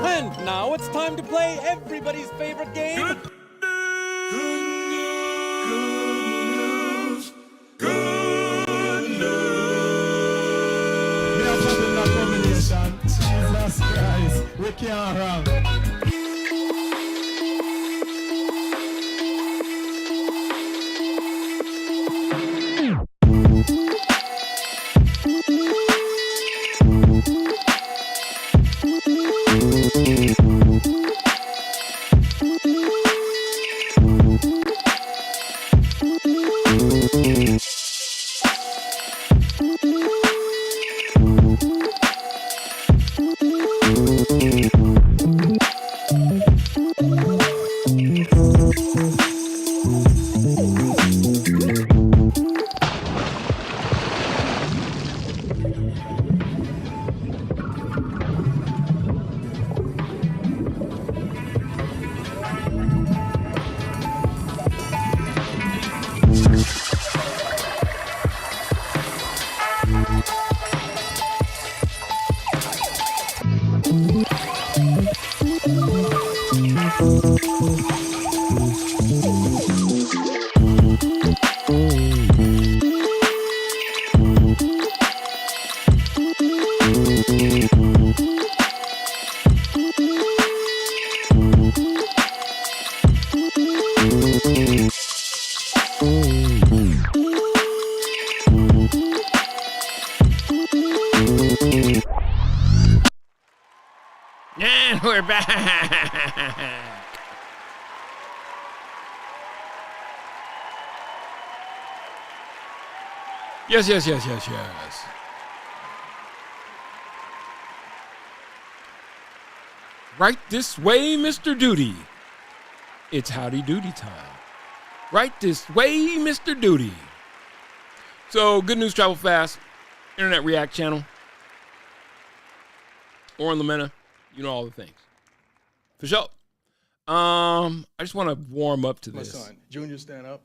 And now it's time to play everybody's favorite game. Good news. Good news. We are having that combination. Jesus Christ. We can't wrong. And we're back. Yes. Right this way, Mr. Duty. It's howdy doody time. Right this way, Mr. Duty. So, good news travel fast. Internet React channel. Or in Lamena. You know all the things. For sure. I just want to warm up to this. My son, Junior, stand up.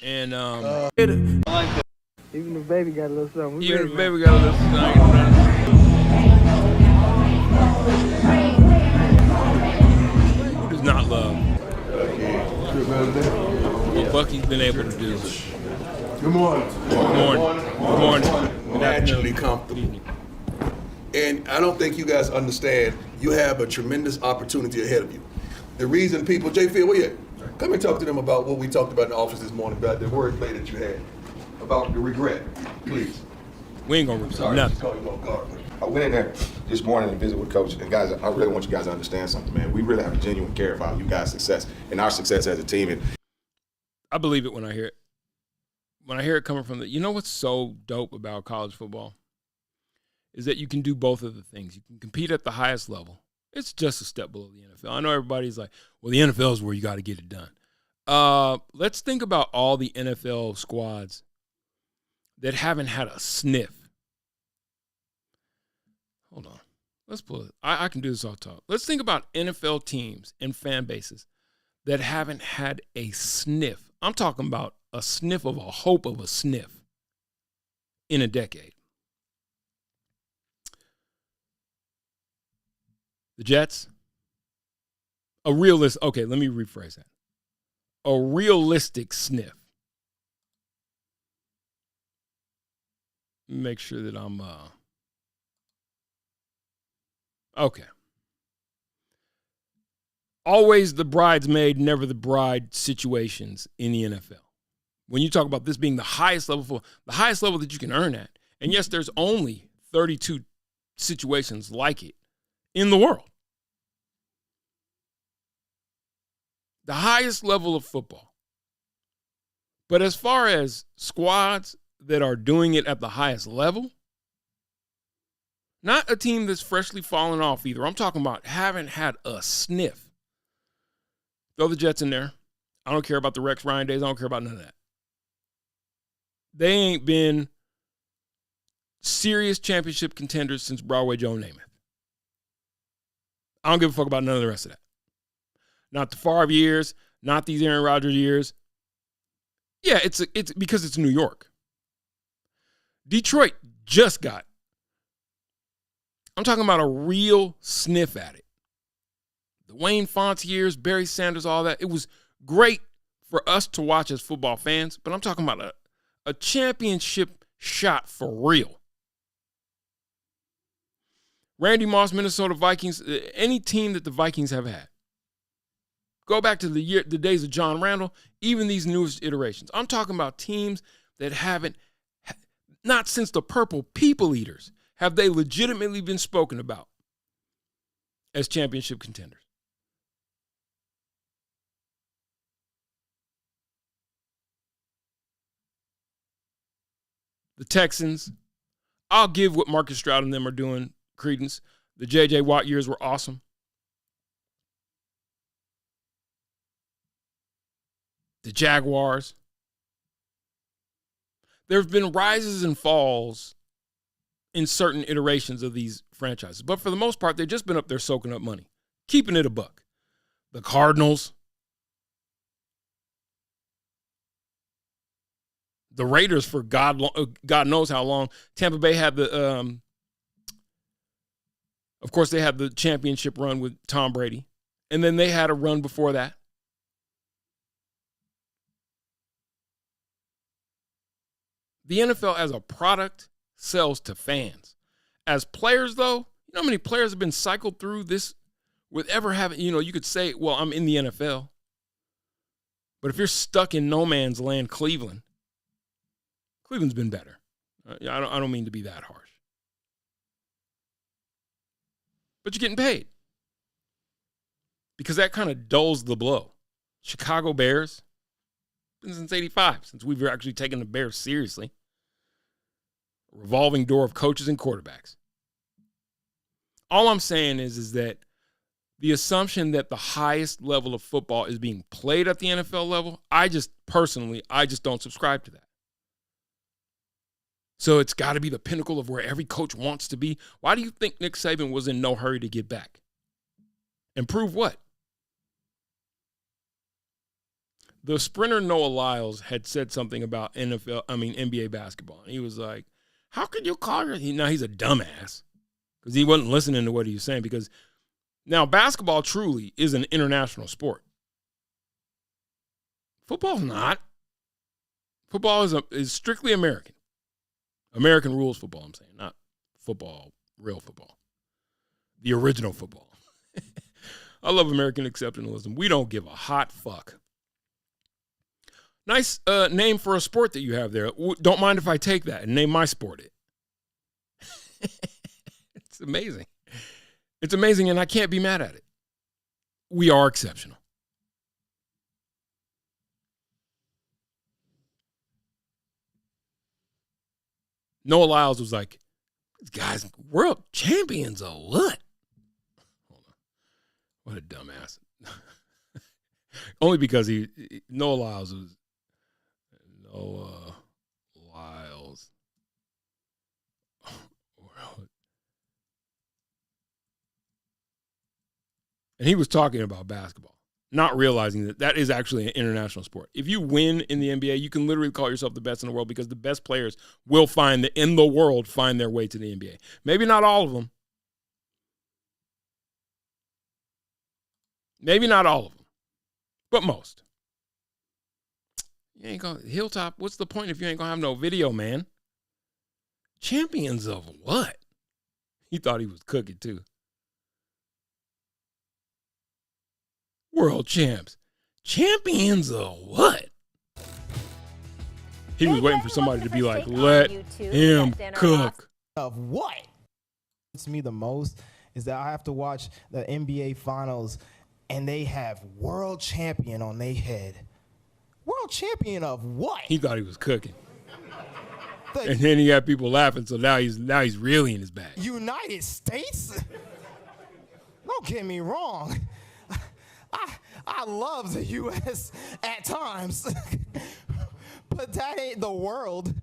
And I like that. Even the baby got a little something. even the baby got a little something. Who does not love what Bucky's been able to do? Good morning. Good morning. Good Naturally afternoon. comfortable. And I don't think you guys understand, you have a tremendous opportunity ahead of you. The reason people, J. Phil, where you at? Come and talk to them about what we talked about in the office this morning, about the wordplay that you had, about the regret, please. We ain't gonna Sorry, nothing. just call you off guard. I went in there this morning and visited with Coach, and guys, I really want you guys to understand something, man. We really have a genuine care about you guys' success and our success as a team. And I believe it when I hear it. When I hear it coming from you know what's so dope about college football? Is that you can do both of the things. You can compete at the highest level. It's just a step below the NFL. I know everybody's like, well, the NFL is where you got to get it done. Let's think about all the NFL squads that haven't had a sniff. Hold on. Let's pull it. I can do this off top. Let's think about NFL teams and fan bases that haven't had a sniff. I'm talking about a sniff of a hope of a sniff in a decade. The Jets, okay, let me rephrase that. A realistic sniff. Make sure that I'm, okay. Always the bridesmaid, never the bride situations in the NFL. When you talk about this being the highest level that you can earn at, and yes, there's only 32 situations like it in the world. The highest level of football. But as far as squads that are doing it at the highest level, not a team that's freshly fallen off either. I'm talking about haven't had a sniff. Throw the Jets in there. I don't care about the Rex Ryan days. I don't care about none of that. They ain't been serious championship contenders since Broadway Joe Namath. I don't give a fuck about none of the rest of that. Not the Favre years, not these Aaron Rodgers years. Yeah, it's because it's New York. Detroit just got I'm talking about a real sniff at it. The Wayne Fonts years, Barry Sanders, all that. It was great for us to watch as football fans, but I'm talking about a championship shot for real. Randy Moss, Minnesota Vikings, any team that the Vikings have had. Go back to the days of John Randall, even these newest iterations. I'm talking about teams that haven't, not since the Purple People Eaters, have they legitimately been spoken about as championship contenders. The Texans, I'll give what Marcus Stroud and them are doing credence. The J.J. Watt years were awesome. The Jaguars. There have been rises and falls in certain iterations of these franchises. But for the most part, they've just been up there soaking up money, keeping it a buck. The Cardinals. The Raiders for God knows how long. Tampa Bay had the, of course, they had the championship run with Tom Brady. And then they had a run before that. The NFL as a product sells to fans. As players, though, you know how many players have been cycled through this with ever having, you could say, well, I'm in the NFL. But if you're stuck in no man's land, Cleveland's been better. I don't mean to be that harsh. But you're getting paid. Because that kind of dulls the blow. Chicago Bears, been since 85, since we've actually taken the Bears seriously. A revolving door of coaches and quarterbacks. All I'm saying is that the assumption that the highest level of football is being played at the NFL level, I just don't subscribe to that. So it's got to be the pinnacle of where every coach wants to be. Why do you think Nick Saban was in no hurry to get back? And prove what? The sprinter Noah Lyles had said something about NBA basketball. And he was like, how could you call her? Now he's a dumbass because he wasn't listening to what he was saying, because now basketball truly is an international sport. Football's not. Football is strictly American. American rules football, I'm saying, not football, real football. The original football. I love American exceptionalism. We don't give a hot fuck. Nice name for a sport that you have there. Don't mind if I take that and name my sport it. It's amazing. It's amazing, and I can't be mad at it. We are exceptional. Noah Lyles was like, guys, world champions of what? Hold on. What a dumbass. Only because Noah Lyles was Lyles. And he was talking about basketball, not realizing that is actually an international sport. If you win in the NBA, you can literally call yourself the best in the world, because the best players will find their way to the NBA. Maybe not all of them. Maybe not all of them, but most. You ain't going Hilltop. What's the point if you ain't gonna have no video, man? Champions of what? He thought he was cooking too. World champs. Champions of what? He was waiting for somebody to be like, let him cook. Of what? It's me the most is that I have to watch the NBA finals and they have world champion on their head. World champion of what? He thought he was cooking. And then he had people laughing, so now he's really in his bag. United States? Don't get me wrong. I love the U.S. at times, but that ain't the world.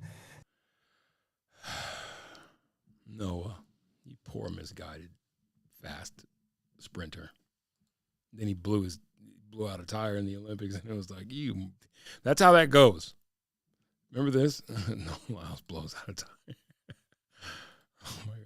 Noah, you poor misguided fast sprinter. Then he blew out a tire in the Olympics, and it was like, that's how that goes. Remember this? Noah Lyles blows out a tire. Oh my God.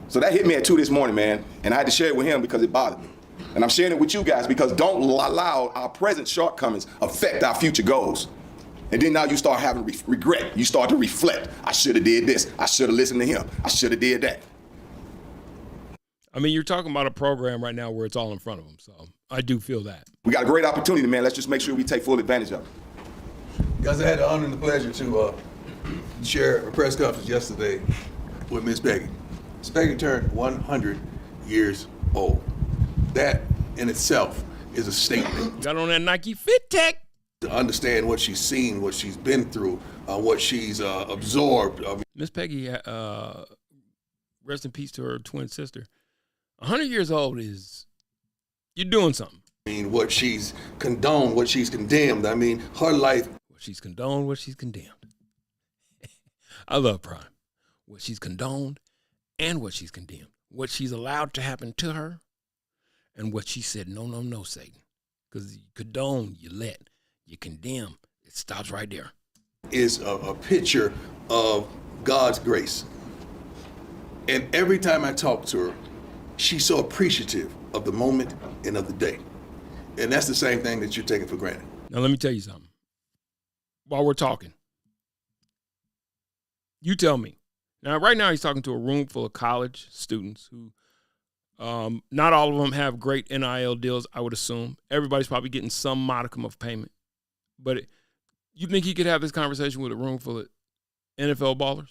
So that hit me at 2 this morning, man, and I had to share it with him because it bothered me. And I'm sharing it with you guys because don't allow our present shortcomings affect our future goals. And then now you start having regret. You start to reflect. I should have did this. I should have listened to him. I should have did that. I mean, you're talking about a program right now where it's all in front of them. So I do feel that. We got a great opportunity, man. Let's just make sure we take full advantage of it. Guys, I had the honor and the pleasure to share a press conference yesterday with Miss Peggy. Miss Peggy turned 100 years old. That in itself is a statement. Got on that Nike Fit Tech. To understand what she's seen, what she's been through, what she's absorbed. Miss Peggy, rest in peace to her twin sister. 100 years old is, you're doing something. I mean, what she's condoned, what she's condemned. I mean, her life. What she's condoned, what she's condemned. I love Prime. What she's condoned and what she's condemned. What she's allowed to happen to her and what she said, no, no, no, Satan. Because you condone, you let. You condemn, it stops right there. Is a picture of God's grace. And every time I talk to her, she's so appreciative of the moment and of the day. And that's the same thing that you're taking for granted. Now, let me tell you something. While we're talking, you tell me. Now, right now, he's talking to a room full of college students who, not all of them have great NIL deals, I would assume. Everybody's probably getting some modicum of payment. But you think he could have this conversation with a room full of NFL ballers?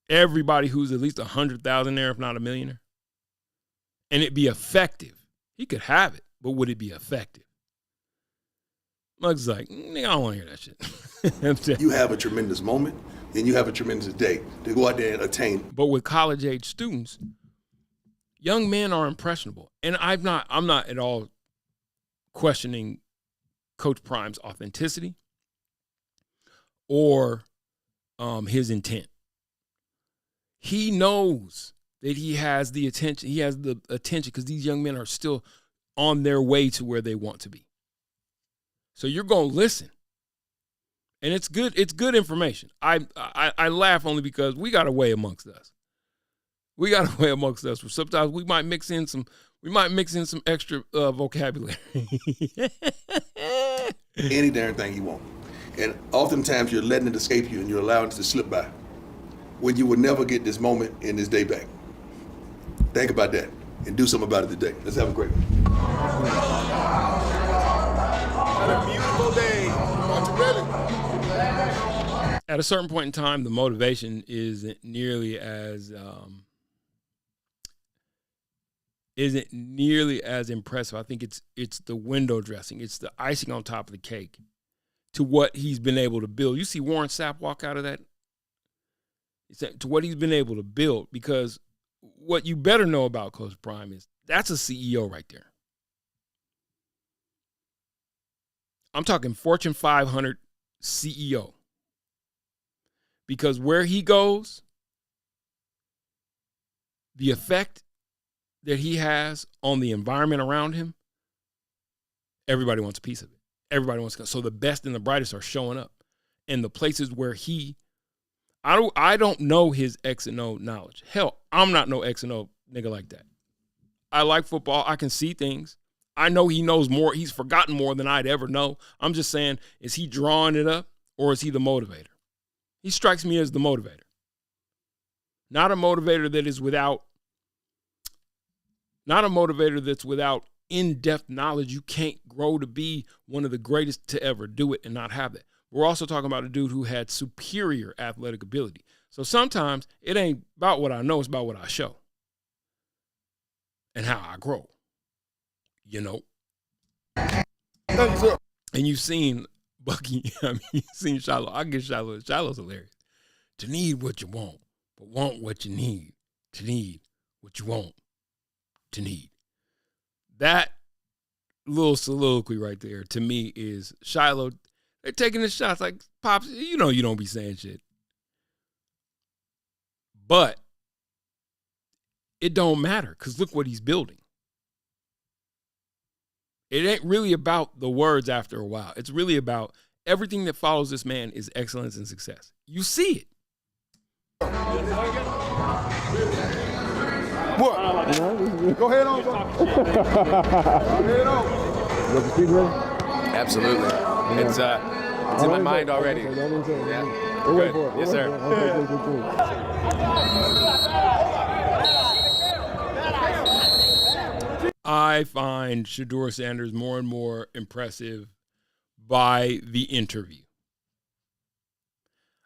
Everybody who's at least 100,000 there, if not a millionaire? And it be effective. He could have it, but would it be effective? Muggs like, nigga, I don't want to hear that shit. You have a tremendous moment, and you have a tremendous day to go out there and attain. But with college-age students, young men are impressionable. And I'm not at all questioning Coach Prime's authenticity or his intent. He knows that he has the attention. He has the attention because these young men are still on their way to where they want to be. So you're going to listen. And it's good. It's good information. I laugh only because we got a way amongst us. We got a way amongst us where sometimes we might mix in some extra vocabulary. Any darn thing you want. And oftentimes you're letting it escape you and you're allowing it to slip by when you will never get this moment and this day back. Think about that and do something about it today. Let's have a great one. What a beautiful day. At a certain point in time, the motivation isn't nearly as impressive. I think it's the window dressing. It's the icing on top of the cake to what he's been able to build. You see Warren Sapp walk out of that? To what he's been able to build, because what you better know about Coach Prime is that's a CEO right there. I'm talking Fortune 500 CEO. Because where he goes, the effect that he has on the environment around him, everybody wants a piece of it. Everybody wants to go. So the best and the brightest are showing up. And the places where I don't know his X and O knowledge. Hell, I'm not no X and O nigga like that. I like football. I can see things. I know he knows more. He's forgotten more than I'd ever know. I'm just saying, is he drawing it up or is he the motivator? He strikes me as the motivator. Not a motivator that is without in-depth knowledge. You can't grow to be one of the greatest to ever do it and not have that. We're also talking about a dude who had superior athletic ability. So sometimes it ain't about what I know, it's about what I show. And how I grow. You know? And you've seen Bucky, you've seen Shiloh. I get Shiloh. Shiloh's hilarious. To need what you want, but want what you need. To need what you want, to need. That little soliloquy right there, to me, is Shiloh. They're taking the shots like, Pops, you know you don't be saying shit. But it don't matter because look what he's building. It ain't really about the words after a while. It's really about everything that follows this man is excellence and success. You see it. What? Go ahead on. Go ahead on. Absolutely. It's in my mind already. Yeah. Good. Yes, sir. I find Shedeur Sanders more and more impressive by the interview.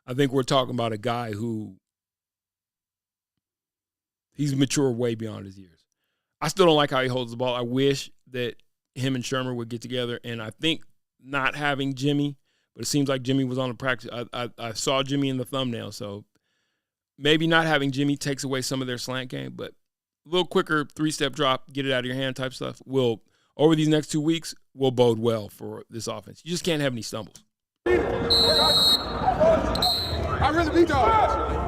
I think we're talking about a guy who he's mature way beyond his years. I still don't like how he holds the ball. I wish that him and Shermer would get together, and I think not having Jimmy, but it seems like Jimmy was on the practice. I saw Jimmy in the thumbnail, so maybe not having Jimmy takes away some of their slant game, but a little quicker three-step drop, get it out of your hand type stuff will, over these next 2 weeks, will bode well for this offense. You just can't have any stumbles. I really beat y'all.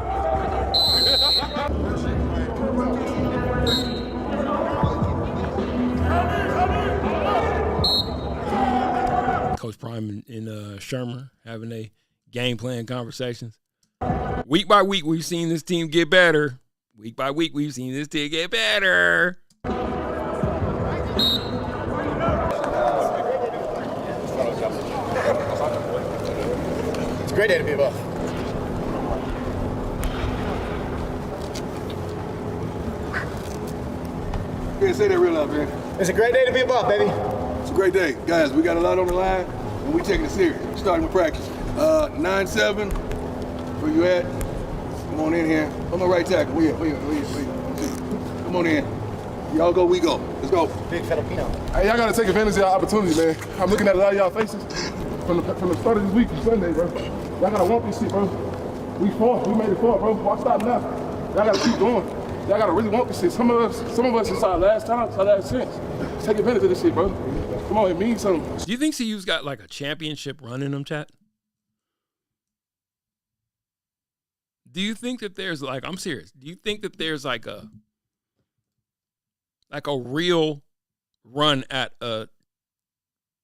Coach Prime and Shermer having a game plan conversations. Week by week, we've seen this team get better. Week by week, we've seen this team get better. It's a great day to be a Buff. Yeah, say that real loud, man. It's a great day to be a Buff, baby. It's a great day. Guys, we got a lot on the line, and we taking it serious. Starting with practice. 9-7, where you at? Come on in here. I'm a right tackle. Where you? Come on in. Y'all go, we go. Let's go. Big Filipino. Hey, y'all gotta take advantage of your opportunity, man. I'm looking at a lot of y'all faces from the start of this week to Sunday, bro. Y'all gotta want this shit, bro. We fought. We made it far, bro. Why stop now? Y'all gotta keep going. Y'all gotta really want this shit. Some of us it's our last time, it's our last chance. Take advantage of this shit, bro. Come on, it means something. Do you think CU's got like a championship run in them, chat? Do you think that there's like, I'm serious, do you think that there's like a real run at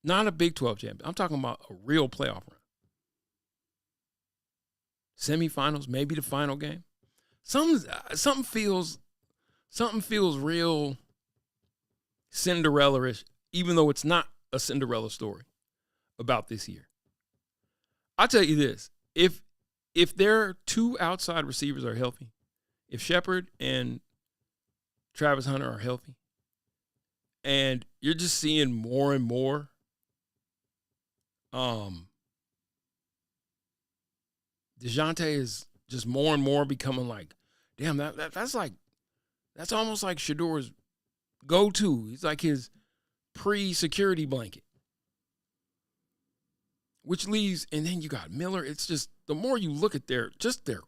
not a Big 12 champion, I'm talking about a real playoff run? Semifinals, maybe the final game. Something feels real Cinderella-ish, even though it's not a Cinderella story about this year. I'll tell you this, if their two outside receivers are healthy, if Shepard and Travis Hunter are healthy, and you're just seeing more and more DeJounte is just more and more becoming like, damn, that's almost like Shedeur's go-to. He's like his pre-security blanket. Which leaves, and then you got Miller. It's just, the more you look at their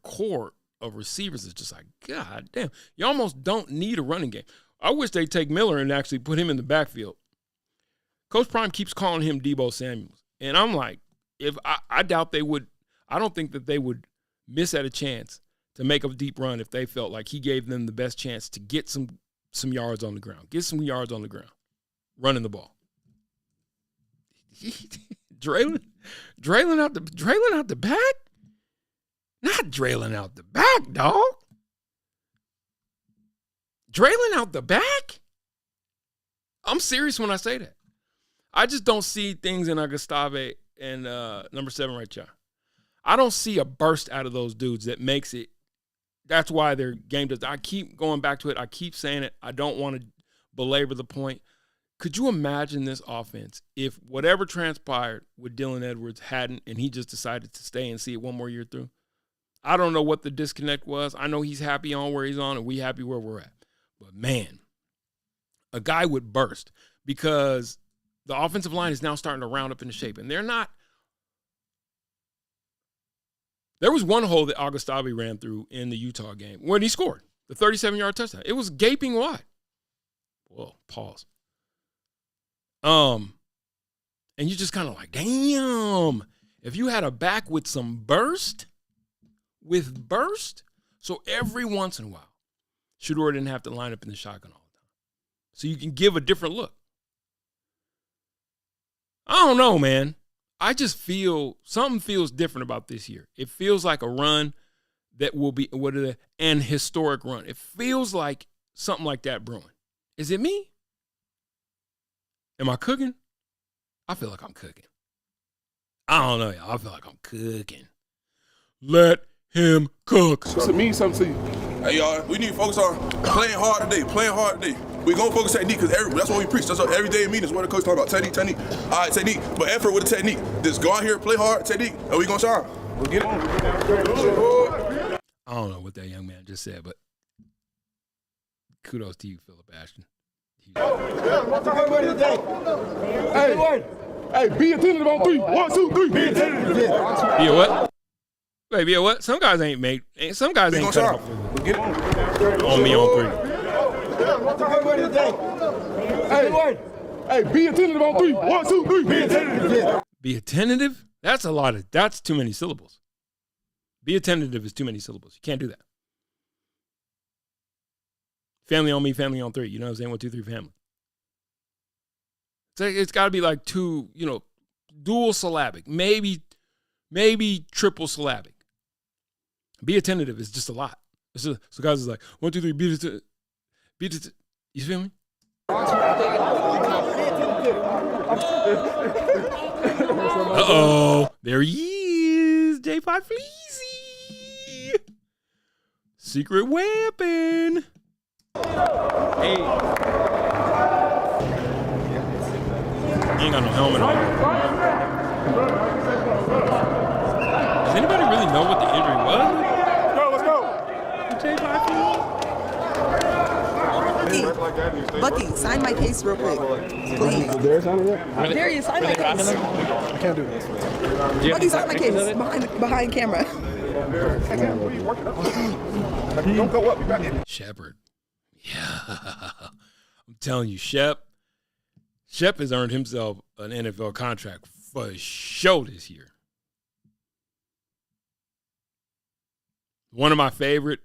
core of receivers, it's just like, God damn. You almost don't need a running game. I wish they'd take Miller and actually put him in the backfield. Coach Prime keeps calling him Deebo Samuels. And I'm like, I doubt they would, I don't think that they would miss at a chance to make a deep run if they felt like he gave them the best chance to get some yards on the ground. Get some yards on the ground. Running the ball. Drailing out the back? Not drailing out the back, dog. Drailing out the back? I'm serious when I say that. I just don't see things in Gustave and number 7 right here. I don't see a burst out of those dudes that makes it. That's why their game does. I keep going back to it. I keep saying it. I don't want to belabor the point. Could you imagine this offense if whatever transpired with Dylan Edwards hadn't, and he just decided to stay and see it one more year through? I don't know what the disconnect was. I know he's happy on where he's on, and we happy where we're at. But, man, a guy would burst because the offensive line is now starting to round up into shape, and they're not. There was one hole that Augustave ran through in the Utah game when he scored the 37-yard touchdown. It was gaping wide. Whoa, pause. And you're just kind of like, damn, if you had a back with some burst, so every once in a while, Shedeur didn't have to line up in the shotgun all the time. So you can give a different look. I don't know, man. I just feel something feels different about this year. It feels like a run that will be an historic run. It feels like something like that brewing. Is it me? Am I cooking? I feel like I'm cooking. I don't know, y'all. I feel like I'm cooking. Let him cook. This means something to you. Hey, y'all, we need to focus on playing hard today, We gonna focus technique because that's what we preach. That's what every day in meetings, what the coach talking about, technique. All right, technique, but effort with the technique. Just go out here, play hard, technique, and we gonna shine. We'll get it. I don't know what that young man just said, but kudos to you, Philip Ashton. Hey, be attentive on 3. 1, 2, 3. Be attentive. Be a what? Wait, be a what? Some guys ain't made. Some guys ain't cut off. We'll get it. On me on 3. Hey, be attentive on 3. 1, 2, 3. Be attentive. Be attentive? That's too many syllables. Be attentive is too many syllables. You can't do that. Family on me, family on 3. You know what I'm saying? 1, 2, 3, family. It's got to be like 2, dual syllabic, maybe triple syllabic. Be attentive is just a lot. So guys is like 1, 2, 3. Be attentive. You feel me? Uh-oh. There he is. J5 Fleazy. Secret weapon. Hey. He ain't got no helmet on. Does anybody really know what the injury was? Let's go. J5 Bucky, sign my case real quick. Please. Darius signing it? Darius, sign my case. I can't do this. Bucky, sign my case. Behind camera. Don't go up. You back in. Shepard. Yeah. I'm telling you, Shep has earned himself an NFL contract for sure this year. One of my favorite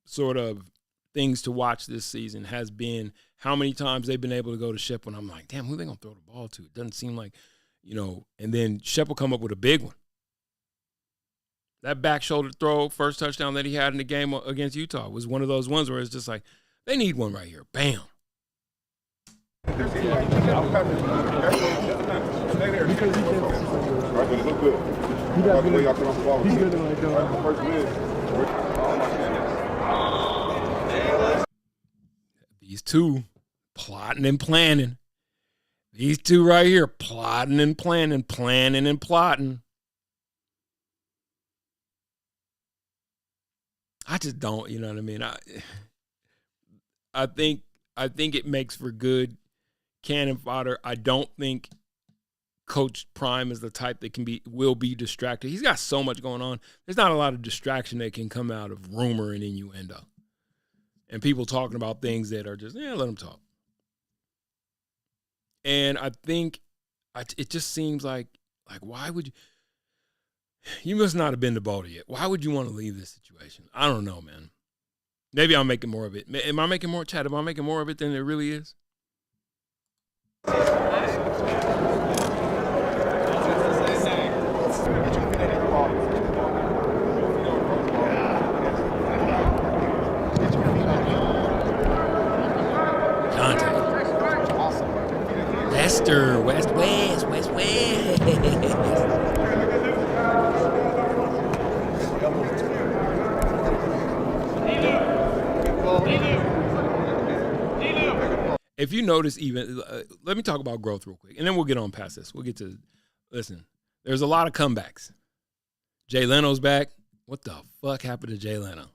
sort of things to watch this season has been how many times they've been able to go to Shep when I'm like, damn, who are they going to throw the ball to? It doesn't seem like, and then Shep will come up with a big one. That back shoulder throw, first touchdown that he had in the game against Utah was one of those ones where it's just like, they need one right here. Bam. These two plotting and planning. These two right here plotting and planning, planning and plotting. I just don't, you know what I mean? I think it makes for good cannon fodder. I don't think Coach Prime is the type that will be distracted. He's got so much going on. There's not a lot of distraction that can come out of rumor and innuendo. And people talking about things that are just, let them talk. And I think it just seems like why would you must not have been to Boulder yet. Why would you want to leave this situation? I don't know, man. Maybe I'm making more of it. Am I making more, Chad? Am I making more of it than it really is? Lester, West. If you notice, even let me talk about growth real quick, and then we'll get on past this. We'll get to listen. There's a lot of comebacks. Jay Leno's back. What the fuck happened to Jay Leno?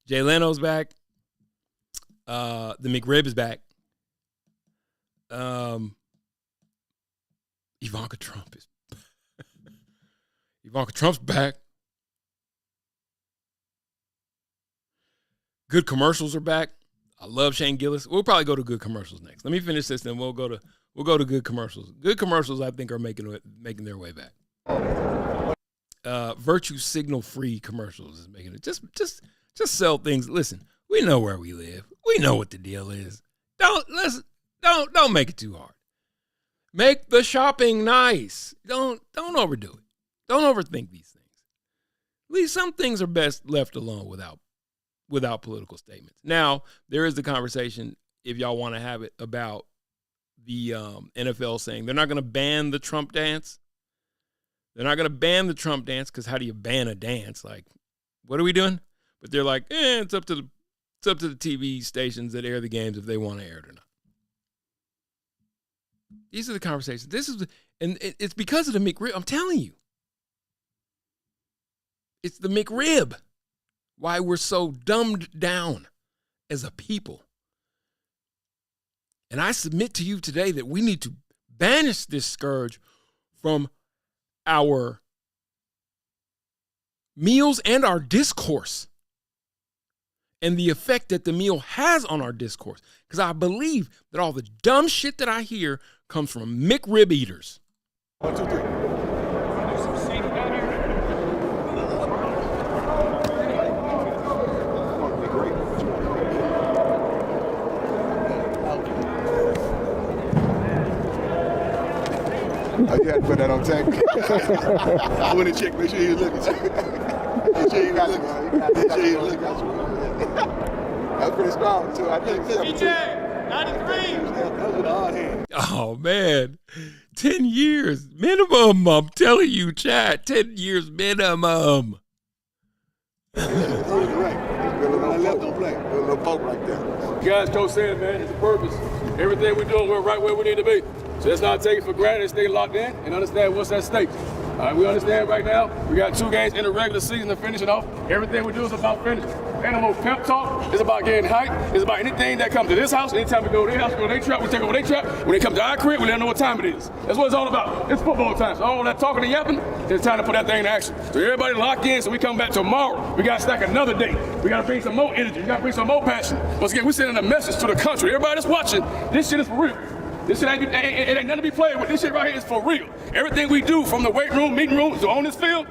Jay Leno's back. The MCRIB is back. Ivanka Trump's back. Good commercials are back. I love Shane Gillis. We'll probably go to good commercials next. Let me finish this, then we'll go to good commercials. Good commercials, I think, are making their way back. Virtue signal free commercials is making it. Just sell things. Listen, we know where we live. We know what the deal is. Don't make it too hard. Make the shopping nice. Don't overdo it. Don't overthink these things. At least some things are best left alone without without political statements. Now, there is the conversation, if y'all want to have it, about the NFL saying they're not going to ban the Trump dance. They're not going to ban the Trump dance because how do you ban a dance? Like, what are we doing? But they're like, it's up to the TV stations that air the games if they want to air it or not. These are the conversations. And it's because of the MCRIB. I'm telling you. It's the MCRIB. Why we're so dumbed down as a people. And I submit to you today that we need to banish this scourge from our meals and our discourse and the effect that the meal has on our discourse. Because I believe that all the dumb shit that I hear comes from MCRIB eaters. 1, 2, 3. Oh, you had to put that on tape. I went and checked, make sure you look at you. Make sure you look at you. Make sure you look at you. That's pretty strong, too. I think so. DJ, 93. That was with a hard hand. Oh, man. 10 years minimum. I'm telling you, chat. 10 years minimum. Right. I left on play. A little poke right there. You guys, Coach said, man, it's a purpose. Everything we're doing, we're right where we need to be. So let's not take it for granted, stay locked in, and understand what's at stake. All right, we understand right now, we got 2 games in the regular season to finish it off. Everything we do is about finishing. Animal pep talk is about getting hype. It's about anything that comes to this house. Anytime we go to their house, we go to their trap, we take over their trap. When they come to our crib, we let them know what time it is. That's what it's all about. It's football time. So all that talking and yapping, it's time to put that thing in action. So everybody lock in, so we come back tomorrow. We got to stack another day. We got to bring some more energy. We got to bring some more passion. Once again, we're sending a message to the country. Everybody that's watching, this shit is for real. This shit it ain't nothing to be played with. This shit right here is for real. Everything we do from the weight room, meeting room, to on this field,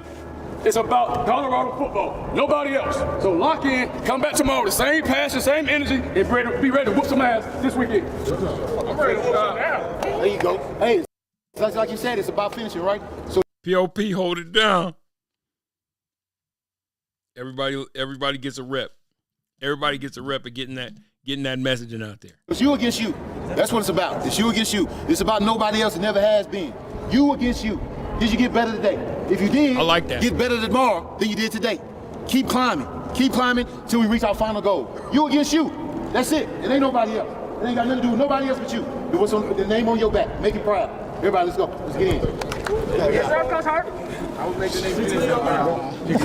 it's about Colorado football. Nobody else. So lock in, come back tomorrow, the same passion, same energy, and be ready to whoop some ass this weekend. I'm ready to whoop some ass. There you go. Hey, like you said, it's about finishing, right? So POP, hold it down. Everybody gets a rep. Everybody gets a rep of getting that messaging out there. it's you against you. That's what it's about. It's you against you. It's about nobody else. It never has been. You against you. Did you get better today? If you did, I like that. Get better tomorrow than you did today. Keep climbing. Keep climbing till we reach our final goal. You against you. That's it. It ain't nobody else. It ain't got nothing to do with nobody else but you. It was on the name on your back. Make it proud. Everybody, let's go. Let's get in. Yes, sir, Coach Hart. All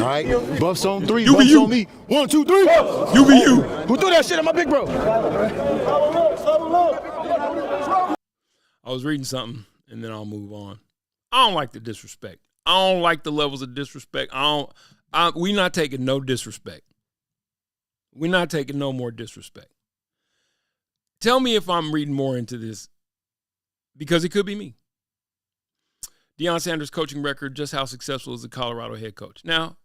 right. Buffs on 3. You be Buffs you. on me. 1, 2, 3. You be you. Who threw that shit at my big bro? I was reading something, and then I'll move on. I don't like the disrespect. I don't like the levels of disrespect. We not taking no disrespect. We're not taking no more disrespect. Tell me if I'm reading more into this, because it could be me. Deion Sanders' coaching record, just how successful is the Colorado head coach? Now,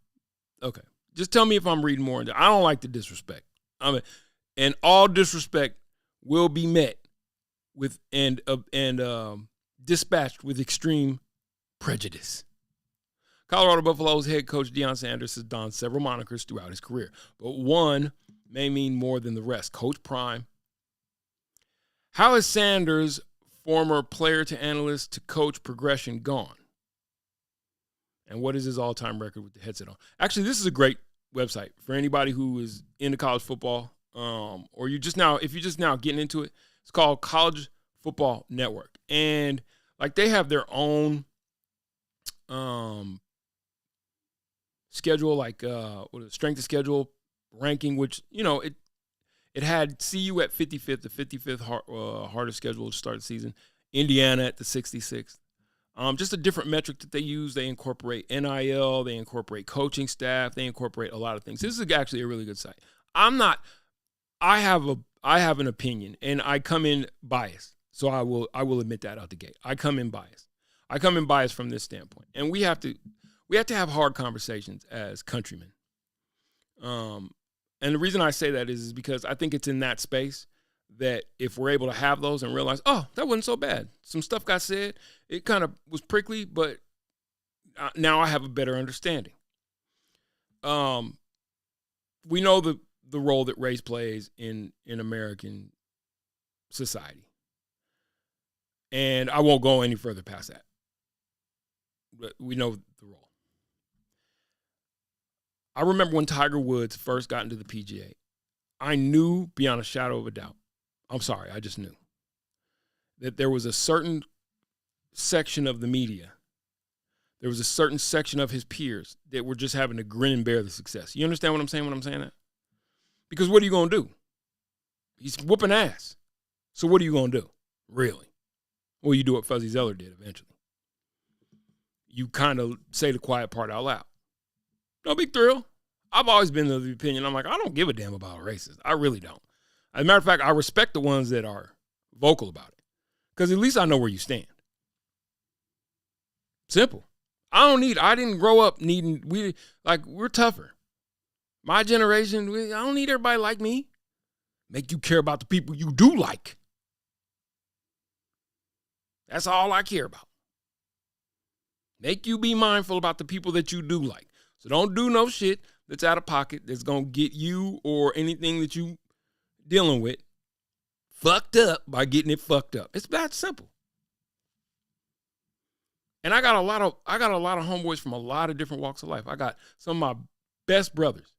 okay, just tell me if I'm reading more into it. I don't like the disrespect. And all disrespect will be met with and dispatched with extreme prejudice. Colorado Buffaloes head coach Deion Sanders has donned several monikers throughout his career, but one may mean more than the rest. Coach Prime. How has Sanders' former player to analyst to coach progression gone? And what is his all-time record with the headset on? Actually, this is a great website for anybody who is into college football, or if you're just now getting into it. It's called College Football Network, and like they have their own schedule, like strength of schedule ranking, which it had CU at 55th, the 55th hardest schedule to start the season. Indiana at the 66th. Just a different metric that they use. They incorporate NIL. They incorporate coaching staff. They incorporate a lot of things. This is actually a really good site. I have an opinion, and I come in biased. So I will admit that out the gate. I come in biased. I come in biased from this standpoint, and we have to have hard conversations as countrymen. And the reason I say that is because I think it's in that space that if we're able to have those and realize, oh, that wasn't so bad. Some stuff got said. It kind of was prickly, but now I have a better understanding. We know the the role that race plays in American society. And I won't go any further past that. But we know the role. I remember when Tiger Woods first got into the PGA, I knew beyond a shadow of a doubt, I just knew, that there was a certain section of the media, there was a certain section of his peers that were just having to grin and bear the success. You understand what I'm saying when I'm saying that? Because what are you going to do? He's whooping ass. So what are you going to do? Really? Well, you do what Fuzzy Zeller did eventually. You kind of say the quiet part out loud. No big thrill. I've always been of the opinion, I'm like, I don't give a damn about races. I really don't. As a matter of fact, I respect the ones that are vocal about it. Because at least I know where you stand. Simple. I didn't grow up needing, we're tougher. My generation, I don't need everybody like me. Make you care about the people you do like. That's all I care about. Make you be mindful about the people that you do like. So don't do no shit that's out of pocket that's going to get you or anything that you dealing with fucked up by getting it fucked up. It's that simple. And I got a lot of homeboys from a lot of different walks of life. I got some of my best brothers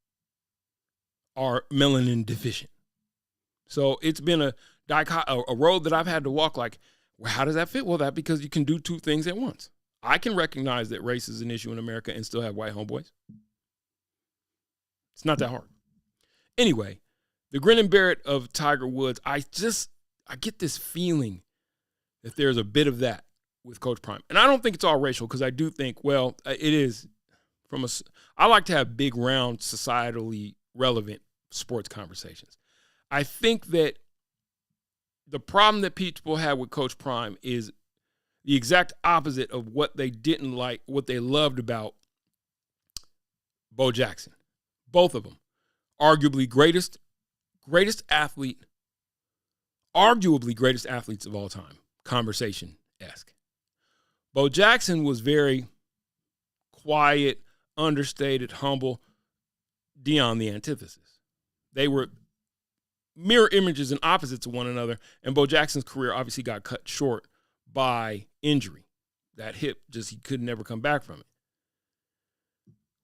are melanin deficient. So it's been a road that I've had to walk like, well, how does that fit? Well, because you can do two things at once. I can recognize that race is an issue in America and still have white homeboys. It's not that hard. Anyway, the grin and bear it of Tiger Woods, I get this feeling that there's a bit of that with Coach Prime. And I don't think it's all racial because I do think, well, it is I like to have big, round, societally relevant sports conversations. I think that the problem that people had with Coach Prime is the exact opposite of what they didn't like, what they loved about Bo Jackson. Both of them. Arguably greatest athlete, arguably greatest athletes of all time. Conversation-esque. Bo Jackson was very quiet, understated, humble. Deion, the antithesis. They were mirror images and opposites of one another, and Bo Jackson's career obviously got cut short by injury. That hip, he could never come back from it.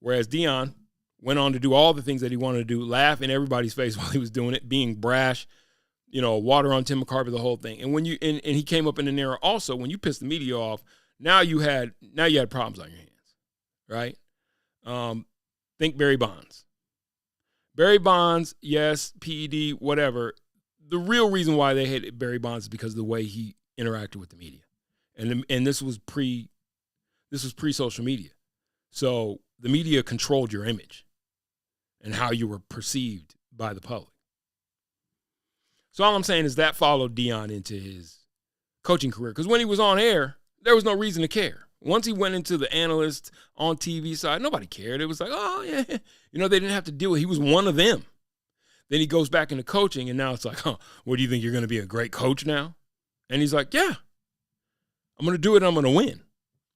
Whereas Deion went on to do all the things that he wanted to do, laugh in everybody's face while he was doing it, being brash, water on Tim McCarver, the whole thing. And when and he came up in an era also when you pissed the media off, now you had problems on your hands, right? Think Barry Bonds. Barry Bonds, yes, PED, whatever. The real reason why they hated Barry Bonds is because of the way he interacted with the media. And this was pre-social media. So the media controlled your image and how you were perceived by the public. So all I'm saying is that followed Deion into his coaching career. Because when he was on air, there was no reason to care. Once he went into the analyst on TV side, nobody cared. It was like, oh, yeah. They didn't have to deal with it. He was one of them. Then he goes back into coaching, and now it's like, what do you think, you're going to be a great coach now? And he's like, yeah, I'm going to do it, and I'm going to win.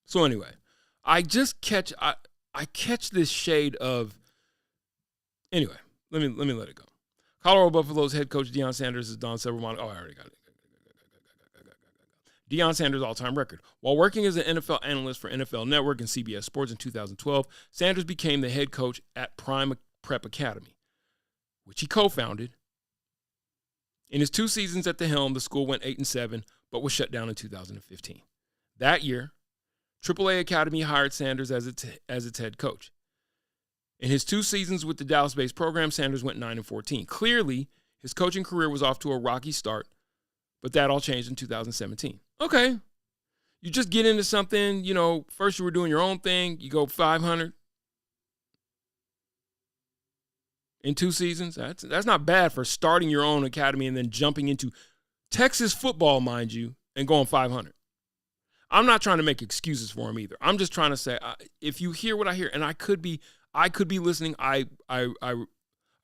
So anyway, I just catch this shade of, anyway, let me let it go. Colorado Buffaloes head coach Deion Sanders is Don Silverman. Oh, I already got it. Deion Sanders' all-time record. While working as an NFL analyst for NFL Network and CBS Sports in 2012, Sanders became the head coach at Prime Prep Academy, which he co-founded. In his 2 seasons at the helm, the school went 8-7, but was shut down in 2015. That year, AAA Academy hired Sanders as its head coach. In his 2 seasons with the Dallas-based program, Sanders went 9-14. Clearly, his coaching career was off to a rocky start, but that all changed in 2017. Okay, you just get into something, first you were doing your own thing, you go 500 in 2 seasons. That's not bad for starting your own academy and then jumping into Texas football, mind you, and going 500. I'm not trying to make excuses for him either. I'm just trying to say, if you hear what I hear, and I could be listening. I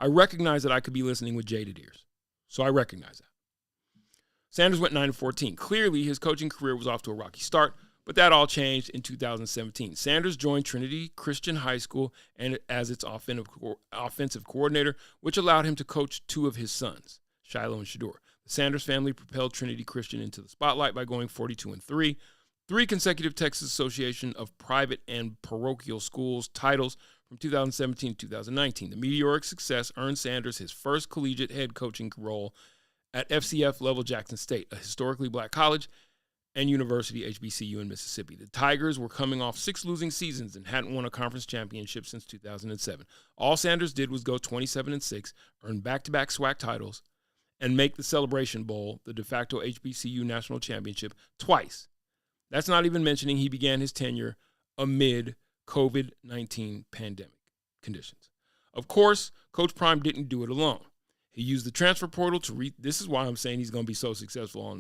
recognize that I could be listening with jaded ears, so I recognize that. Sanders went 9-14. Clearly, his coaching career was off to a rocky start, But that all changed in 2017. Sanders joined Trinity Christian High School and as its offensive coordinator, which allowed him to coach two of his sons, Shiloh and Shador. The Sanders family propelled Trinity Christian into the spotlight by going 42-3, 3 consecutive Texas Association of Private and Parochial Schools titles from 2017 to 2019. The meteoric success earned Sanders his first collegiate head coaching role at FCF level Jackson State, a historically black college and university, HBCU in Mississippi. The Tigers were coming off 6 losing seasons and hadn't won a conference championship since 2007. All Sanders did was go 27-6, earn back-to-back SWAC titles, and make the Celebration Bowl, the de facto HBCU national championship, twice. That's not even mentioning he began his tenure amid COVID-19 pandemic conditions. Of course, Coach Prime didn't do it alone. He used the transfer portal to this is why I'm saying he's going to be so successful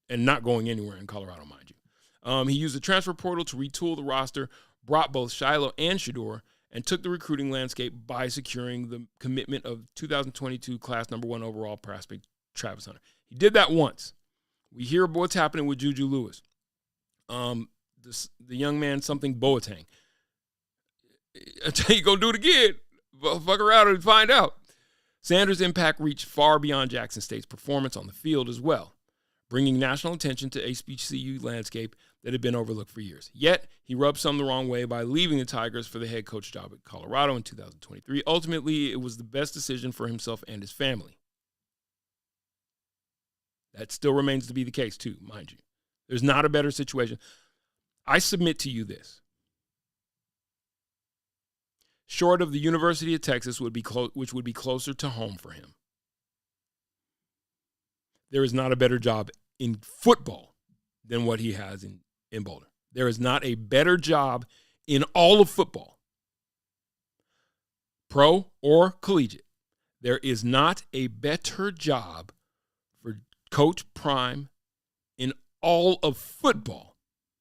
and not going anywhere in Colorado, mind you. He used the transfer portal to retool the roster, brought both Shiloh and Shador, and took the recruiting landscape by securing the commitment of 2022 class number 1 overall prospect Travis Hunter. He did that once. We hear what's happening with Juju Lewis. The young man, something Boateng. I tell you, go do it again. Fuck around and find out. Sanders' impact reached far beyond Jackson State's performance on the field as well, bringing national attention to HBCU landscape that had been overlooked for years. Yet, he rubbed some the wrong way by leaving the Tigers for the head coach job at Colorado in 2023. Ultimately, it was the best decision for himself and his family. That still remains to be the case, too, mind you. There's not a better situation. I submit to you this. Short of the University of Texas, which would be closer to home for him, there is not a better job in football than what he has in Boulder. There is not a better job in all of football, pro or collegiate. There is not a better job for Coach Prime in all of football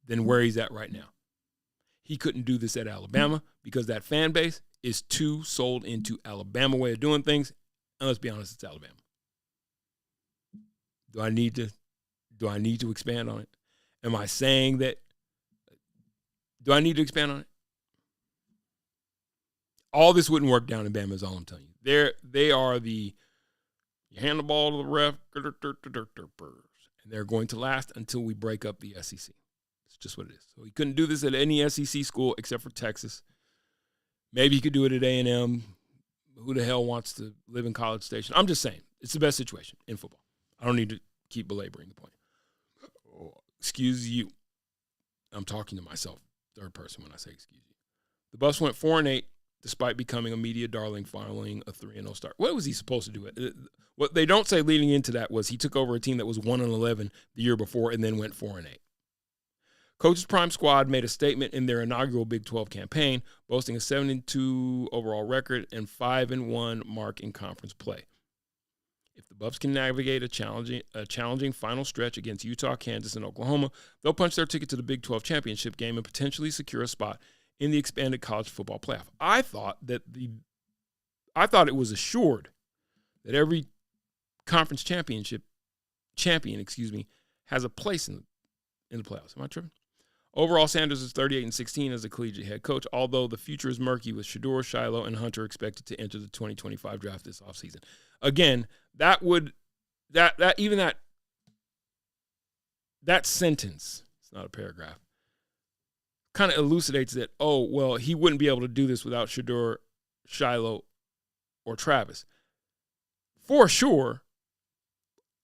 than where he's at right now. He couldn't do this at Alabama because that fan base is too sold into Alabama way of doing things. And let's be honest, it's Alabama. Do I need to expand on it? Am I saying that? Do I need to expand on it? All this wouldn't work down in Bama is all I'm telling you. They are you hand the ball to the ref, and they're going to last until we break up the SEC. It's just what it is. So he couldn't do this at any SEC school except for Texas. Maybe he could do it at A&M. Who the hell wants to live in College Station? I'm just saying, it's the best situation in football. I don't need to keep belaboring the point. Oh, excuse you. I'm talking to myself, third person, when I say excuse you. The Buffs went 4-8 despite becoming a media darling following a 3-0 start. What was he supposed to do? What they don't say leading into that was he took over a team that was 1-11 the year before and then went 4-8. Coach's Prime squad made a statement in their inaugural Big 12 campaign, boasting a 7-2 overall record and 5-1 mark in conference play. If the Buffs can navigate a challenging final stretch against Utah, Kansas, and Oklahoma, they'll punch their ticket to the Big 12 championship game and potentially secure a spot in the expanded college football playoff. I thought it was assured that every conference champion has a place in the playoffs. Am I tripping? Overall, Sanders is 38-16 as a collegiate head coach, although the future is murky with Shador, Shiloh, and Hunter expected to enter the 2025 draft this offseason. Again, that sentence, it's not a paragraph, kind of elucidates that, oh, well, he wouldn't be able to do this without Shador, Shiloh, or Travis. For sure,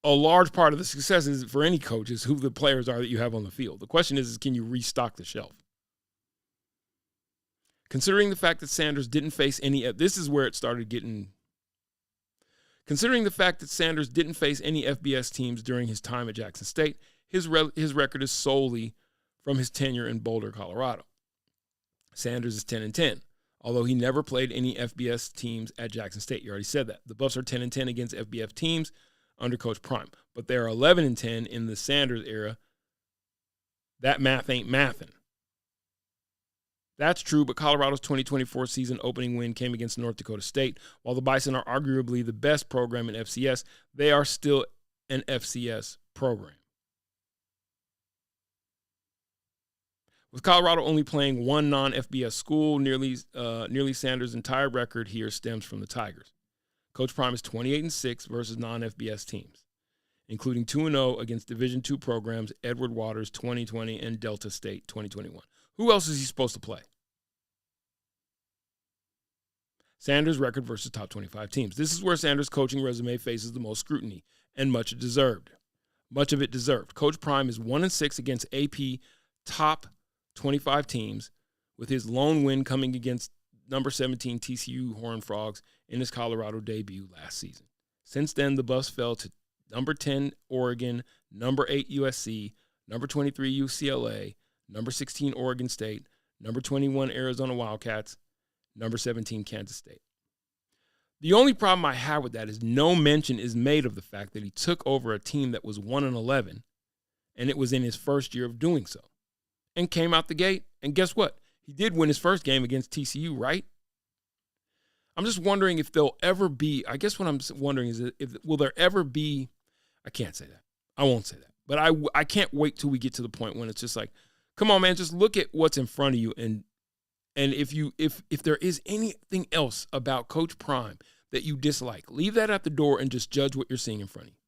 a large part of the success is for any coach is who the players are that you have on the field. The question is can you restock the shelf? Considering the fact that Sanders didn't face any, this is where it started getting, considering the fact that Sanders didn't face any FBS teams during his time at Jackson State, his record is solely from his tenure in Boulder, Colorado. Sanders is 10-10, although he never played any FBS teams at Jackson State. You already said that. The Buffs are 10-10 against FBS teams under Coach Prime, but they're 11-10 in the Sanders era. That math ain't mathin'. That's true, but Colorado's 2024 season opening win came against North Dakota State. While the Bison are arguably the best program in FCS, they are still an FCS program. With Colorado only playing one non-FBS school, nearly Sanders' entire record here stems from the Tigers. Coach Prime is 28-6 versus non-FBS teams, including 2-0 against Division II programs Edward Waters 2020 and Delta State 2021. Who else is he supposed to play? Sanders' record versus top 25 teams. This is where Sanders' coaching resume faces the most scrutiny, and much of it deserved. Coach Prime is 1-6 against AP top 25 teams, with his lone win coming against number 17 TCU Horned Frogs in his Colorado debut last season. Since then, the Buffs fell to number 10 Oregon, number 8 USC, number 23 UCLA, number 16 Oregon State, number 21 Arizona Wildcats, number 17 Kansas State. The only problem I have with that is no mention is made of the fact that he took over a team that was 1-11, and it was in his first year of doing so, and came out the gate. And guess what? He did win his first game against TCU, right? I'm just wondering if there'll ever be, I guess what I'm wondering is will there ever be, I can't say that. I won't say that. But I can't wait till we get to the point when it's just like, come on, man, just look at what's in front of you. And if there is anything else about Coach Prime that you dislike, leave that at the door and just judge what you're seeing in front of you.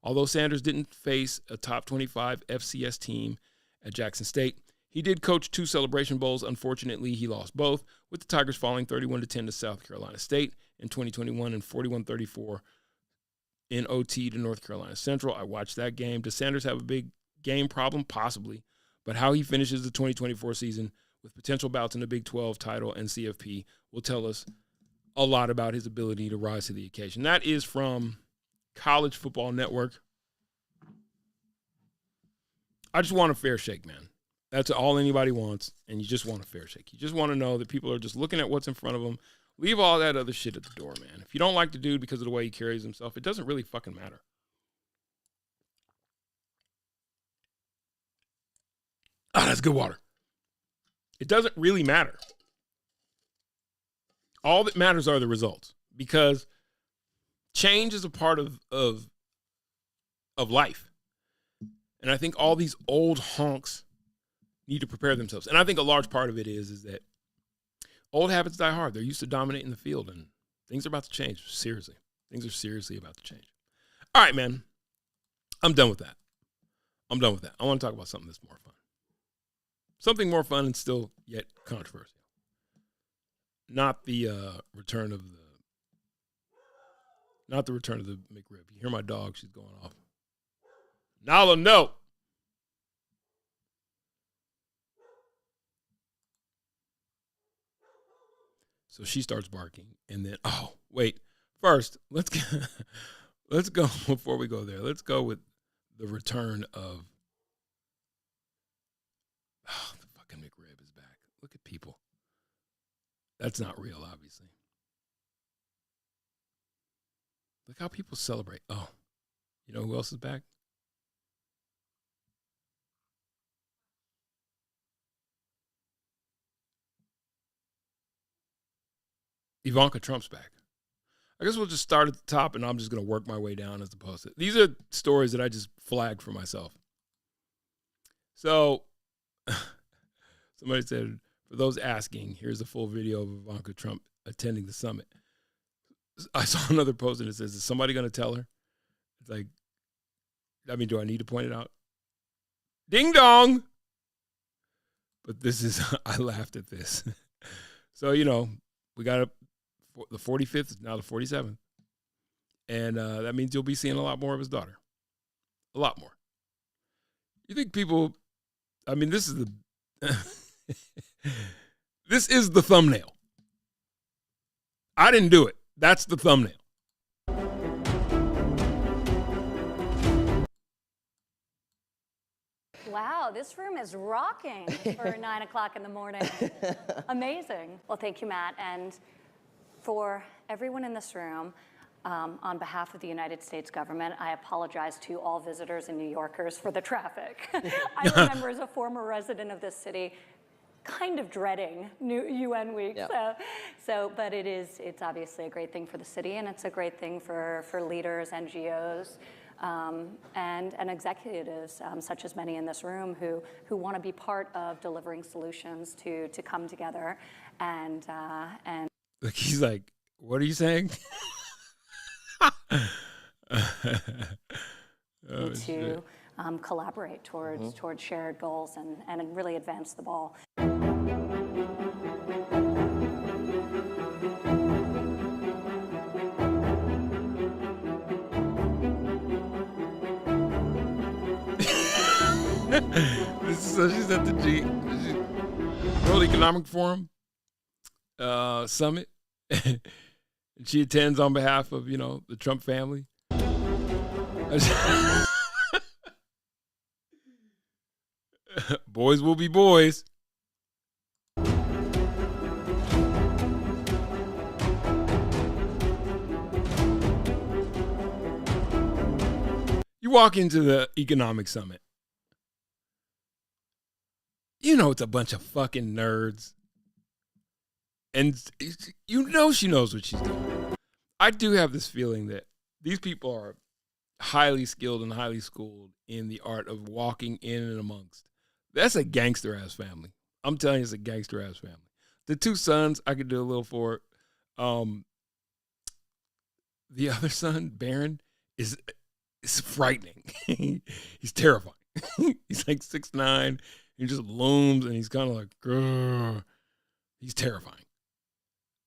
Although Sanders didn't face a top 25 FCS team at Jackson State, he did coach 2 Celebration Bowls. Unfortunately, he lost both, with the Tigers falling 31-10 to South Carolina State in 2021 and 41-34 in OT to North Carolina Central. I watched that game. Does Sanders have a big game problem? Possibly. But how he finishes the 2024 season with potential bouts in the Big 12 title and CFP will tell us a lot about his ability to rise to the occasion. That is from College Football Network. I just want a fair shake, man. That's all anybody wants, and you just want a fair shake. You just want to know that people are just looking at what's in front of them. Leave all that other shit at the door, man. If you don't like the dude because of the way he carries himself, it doesn't really fucking matter. Ah, that's good water. It doesn't really matter. All that matters are the results, because change is a part of life. And I think all these old honks need to prepare themselves. And I think a large part of it is that old habits die hard. They're used to dominating the field, and things are about to change. Seriously. Things are seriously about to change. All right, man. I'm done with that. I want to talk about something that's more fun. Something more fun and still yet controversial. Not the return of the MCRIB. You hear my dog? She's going off. Nala, no. So she starts barking, and then, oh, wait. First, let's go before we go there. Let's go with the return of, the fucking MCRIB is back. Look at people. That's not real, obviously. Look how people celebrate. Oh, you know who else is back? Ivanka Trump's back. I guess we'll just start at the top, and I'm just going to work my way down as opposed to. These are stories that I just flagged for myself. So, somebody said, for those asking, here's a full video of Ivanka Trump attending the summit. I saw another post and it says, is somebody going to tell her? It's like, I mean, do I need to point it out? Ding dong! But this is, I laughed at this. So, you know, we got the 45th is now the 47th. And that means you'll be seeing a lot more of his daughter. A lot more. You think people, I mean, this is the thumbnail. I didn't do it. That's the thumbnail. Wow, this room is rocking for 9 o'clock in the morning. Amazing. Well, thank you, Matt. And for everyone in this room, on behalf of the United States government, I apologize to all visitors and New Yorkers for the traffic. I remember as a former resident of this city, kind of dreading UN week. Yep. But it's obviously a great thing for the city, and it's a great thing for leaders, NGOs, and executives, such as many in this room, who want to be part of delivering solutions to come together and Look, he's like, what are you saying? to collaborate towards shared goals and really advance the ball. So she's at the World Economic Forum summit. And she attends on behalf of, the Trump family. Boys will be boys. You walk into the economic summit. It's a bunch of fucking nerds. And she knows what she's doing. I do have this feeling that these people are highly skilled and highly schooled in the art of walking in and amongst. That's a gangster-ass family. I'm telling you, it's a gangster-ass family. The two sons, I could do a little for. The other son, Barron, is frightening. He's terrifying. He's like 6'9". He just looms, and he's kind of like, grrr. He's terrifying.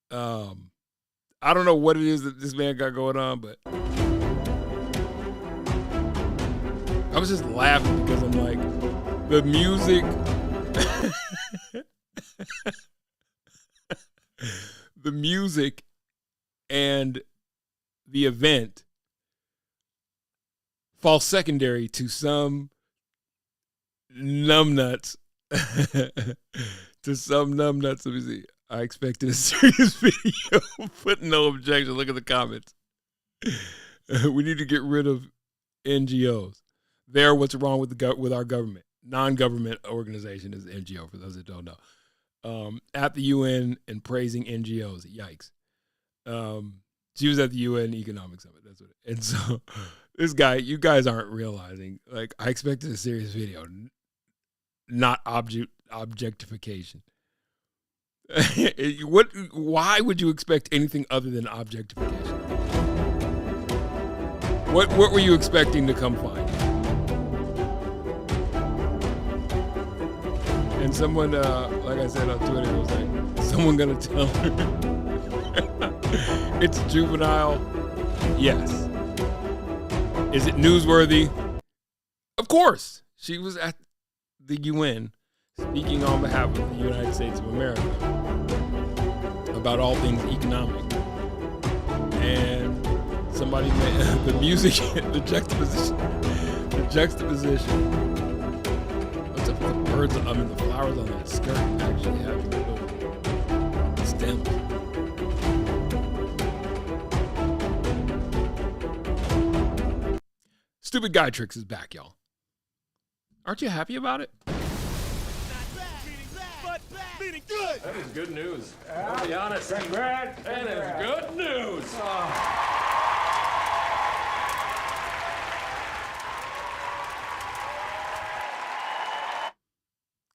I don't know what it is that this man got going on, but I was just laughing because I'm like, the music, the music and the event fall secondary to some numbnuts. To some numbnuts. Let me see. I expected a serious video. Put no objection. Look at the comments. We need to get rid of NGOs. They're what's wrong with our government. Non-government organization is NGO, for those that don't know. At the UN and praising NGOs. Yikes. She was at the UN Economic Summit. That's what. And so this guy, you guys aren't realizing. Like, I expected a serious video, not objectification. Why would you expect anything other than objectification? What were you expecting to come find? And someone, like I said on Twitter, was like, someone gonna tell her it's juvenile? Yes. Is it newsworthy? Of course. She was at the UN speaking on behalf of the United States of America about all things economic. And somebody made the music, the juxtaposition. What's up with the birds? I mean, the flowers on that skirt actually have little stems. Stupid Guy Tricks is back, y'all. Aren't you happy about it? That is good news. I'll be honest. Congrats. That is good news.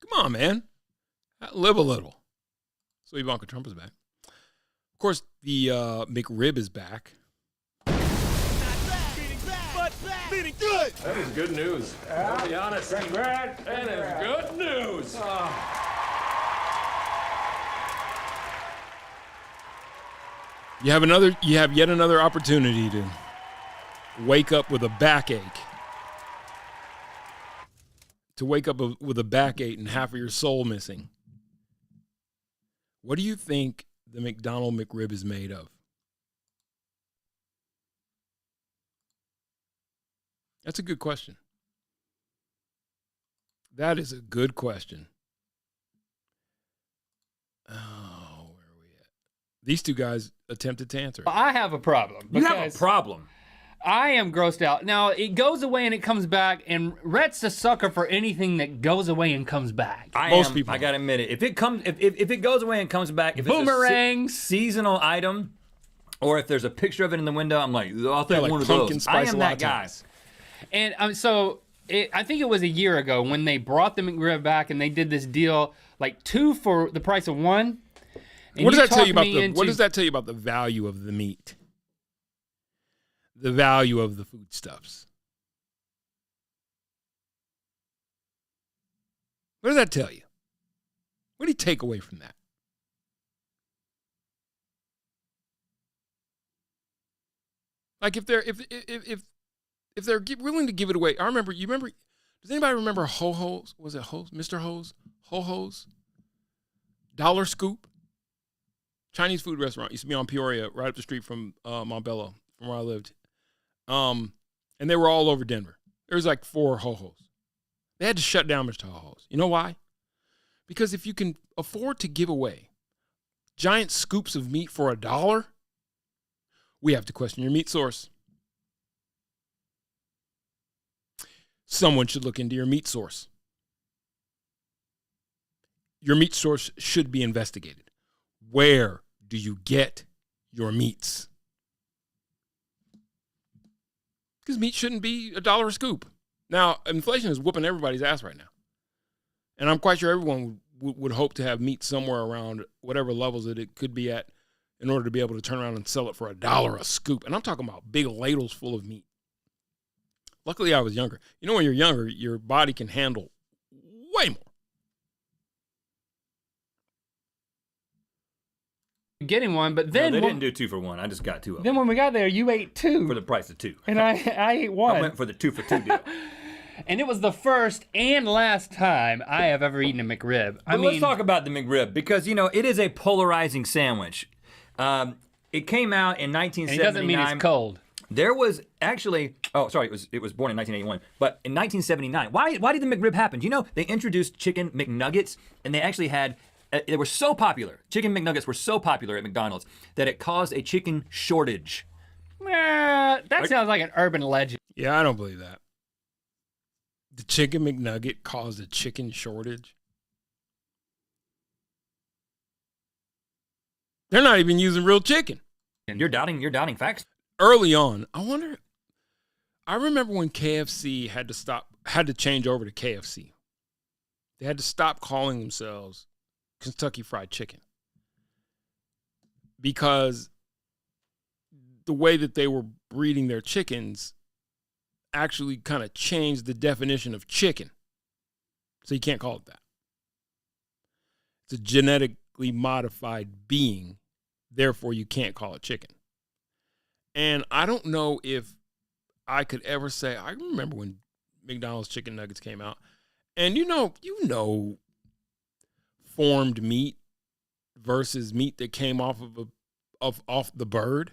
Come on, man. Live a little. So Ivanka Trump is back. Of course, the MCRIB is back. Good. That is good news. I'll be honest. Congrats. That is good news. You have yet another opportunity to wake up with a backache. To wake up with a backache and half of your soul missing. What do you think the McDonald McRib is made of? That's a good question. That is a good question. Oh, where are we at? These two guys attempted to answer it. I have a problem. You have a problem. I am grossed out. Now, it goes away and it comes back, and Rhett's a sucker for anything that goes away and comes back. Most people. I gotta admit it. If it goes away and comes back, if boomerangs, it's a seasonal item, or if there's a picture of it in the window, I'm like, I'll take one of those. I am that guy. And so I think it was a year ago when they brought the McRib back and they did this deal, like 2 for the price of 1. What does that tell you about what does that tell you about the value of the meat? The value of the foodstuffs. What does that tell you? What do you take away from that? Like if they're willing to give it away, you remember? Does anybody remember Ho-Ho's? Was it Ho's? Mr. Ho's? Ho-Ho's? Dollar Scoop? Chinese food restaurant. Used to be on Peoria, right up the street from Montbello, from where I lived. And they were all over Denver. There was like 4 Ho-Ho's. They had to shut down Mr. Ho-Ho's. You know why? Because if you can afford to give away giant scoops of meat for $1, we have to question your meat source. Someone should look into your meat source. Your meat source should be investigated. Where do you get your meats? Because meat shouldn't be $1 a scoop. Now, inflation is whooping everybody's ass right now. And I'm quite sure everyone would hope to have meat somewhere around whatever levels that it could be at in order to be able to turn around and sell it for $1 a scoop. And I'm talking about big ladles full of meat. Luckily, I was younger. You know, when you're younger, your body can handle way more. Getting one, but then no, they didn't do 2 for 1. I just got 2 of them. Then when we got there, you ate 2 for the price of 2, and I ate 1. I went for the 2 for 2 deal. And it was the first and last time I have ever eaten a McRib. But let's talk about the McRib because, you know, it is a polarizing sandwich. It came out in 1979. And it doesn't mean it's cold. There was actually, it was born in 1981, but in 1979, why did the McRib happen? Do you know, they introduced chicken McNuggets, and they actually had, they were so popular, chicken McNuggets were so popular at McDonald's, that it caused a chicken shortage. That sounds like an urban legend. Yeah, I don't believe that. The chicken McNugget caused a chicken shortage? They're not even using real chicken. And you're doubting facts? Early on, I remember when KFC had to change over to KFC. They had to stop calling themselves Kentucky Fried Chicken because the way that they were breeding their chickens actually kind of changed the definition of chicken. So you can't call it that. It's a genetically modified being, therefore you can't call it chicken. And I don't know if I could ever say, I remember when McDonald's chicken nuggets came out. And you know formed meat versus meat that came off off the bird.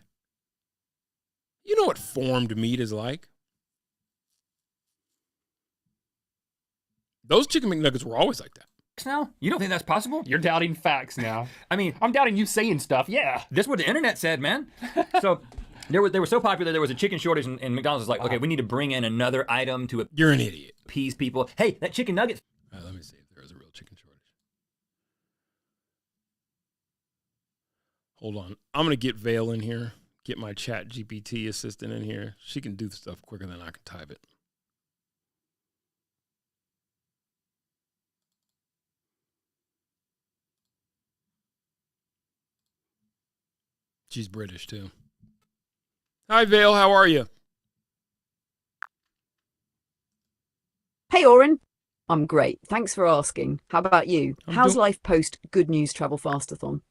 You know what formed meat is like? Those chicken McNuggets were always like that. Now? You don't think that's possible? You're doubting facts now. I mean, I'm doubting you saying stuff. Yeah. This is what the internet said, man. So they were so popular, there was a chicken shortage, and McDonald's was like, okay, we need to bring in another item to You're an idiot. Appease people. Hey, that chicken nugget. All right, let me see if there is a real chicken shortage. Hold on. I'm going to get Vale in here, get my chat GPT assistant in here. She can do the stuff quicker than I can type it. She's British, too. Hi, Vale. How are you? Hey, Oren. I'm great. Thanks for asking. How about you? How's doing- life post Good News Travel Fastathon?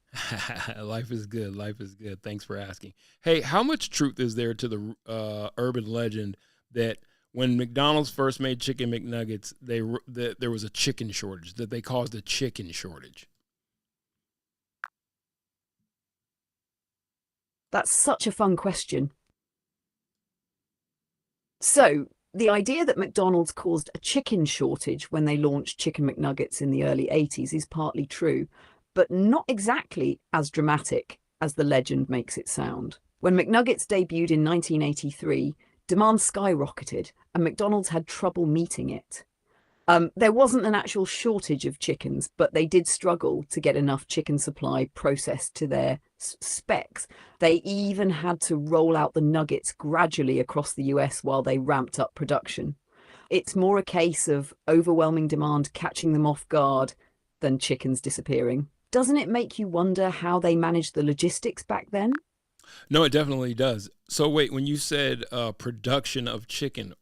Life is good. Life is good. Thanks for asking. Hey, how much truth is there to the urban legend that when McDonald's first made chicken McNuggets, there was a chicken shortage, that they caused a chicken shortage? That's such a fun question. So, the idea that McDonald's caused a chicken shortage when they launched Chicken McNuggets in the early 80s is partly true, but not exactly as dramatic as the legend makes it sound. When McNuggets debuted in 1983, demand skyrocketed and McDonald's had trouble meeting it. There wasn't an actual shortage of chickens, but they did struggle to get enough chicken supply processed to their specs. They even had to roll out the nuggets gradually across the US while they ramped up production. It's more a case of overwhelming demand catching them off guard than chickens disappearing. Doesn't it make you wonder how they managed the logistics back then? No, it definitely does. So wait, when you said production of chicken,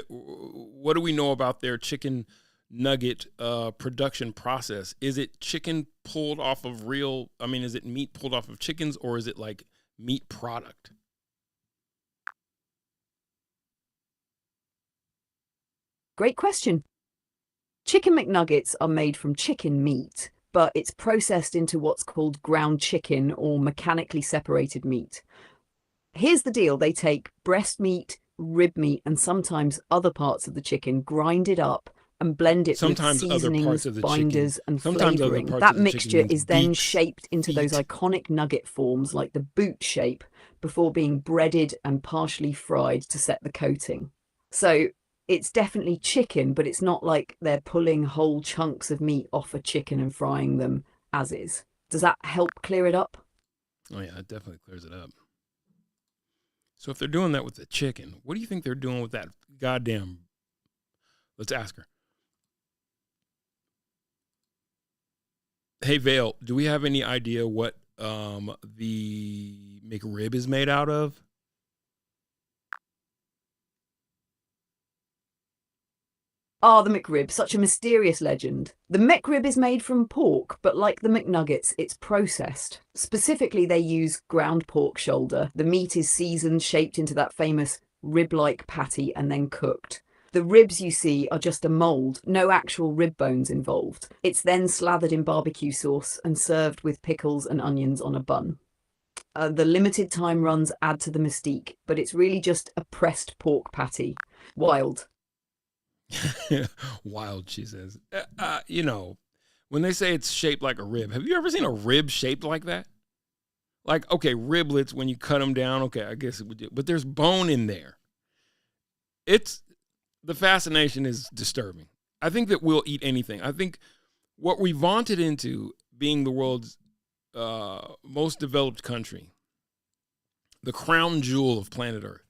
what do we know about their chicken nugget production process? Is it chicken pulled off of is it meat pulled off of chickens, or is it like meat product? Great question. Chicken McNuggets are made from chicken meat, but it's processed into what's called ground chicken or mechanically separated meat. Here's the deal. They take breast meat, rib meat, and sometimes other parts of the chicken, grind it up, and blend it with seasonings, binders, and flavoring. That mixture is then shaped into those iconic nugget forms like the boot shape before being breaded and partially fried to set the coating. So it's definitely chicken, but it's not like they're pulling whole chunks of meat off a chicken and frying them as is. Does that help clear it up? Oh yeah, it definitely clears it up. So if they're doing that with the chicken, what do you think they're doing with that goddamn... Let's ask her. Hey, Vale, do we have any idea what the McRib is made out of? Ah, the McRib, such a mysterious legend. The McRib is made from pork, but like the McNuggets, it's processed. Specifically, they use ground pork shoulder. The meat is seasoned, shaped into that famous rib-like patty, and then cooked. The ribs you see are just a mold, no actual rib bones involved. It's then slathered in barbecue sauce and served with pickles and onions on a bun. The limited time runs add to the mystique, but it's really just a pressed pork patty. Wild. Wild, she says. When they say it's shaped like a rib, have you ever seen a rib shaped like that? Like, okay, riblets, when you cut them down, okay, I guess it would do, but there's bone in there. The fascination is disturbing. I think that we'll eat anything. I think what we vaunted into being the world's most developed country, the crown jewel of planet Earth,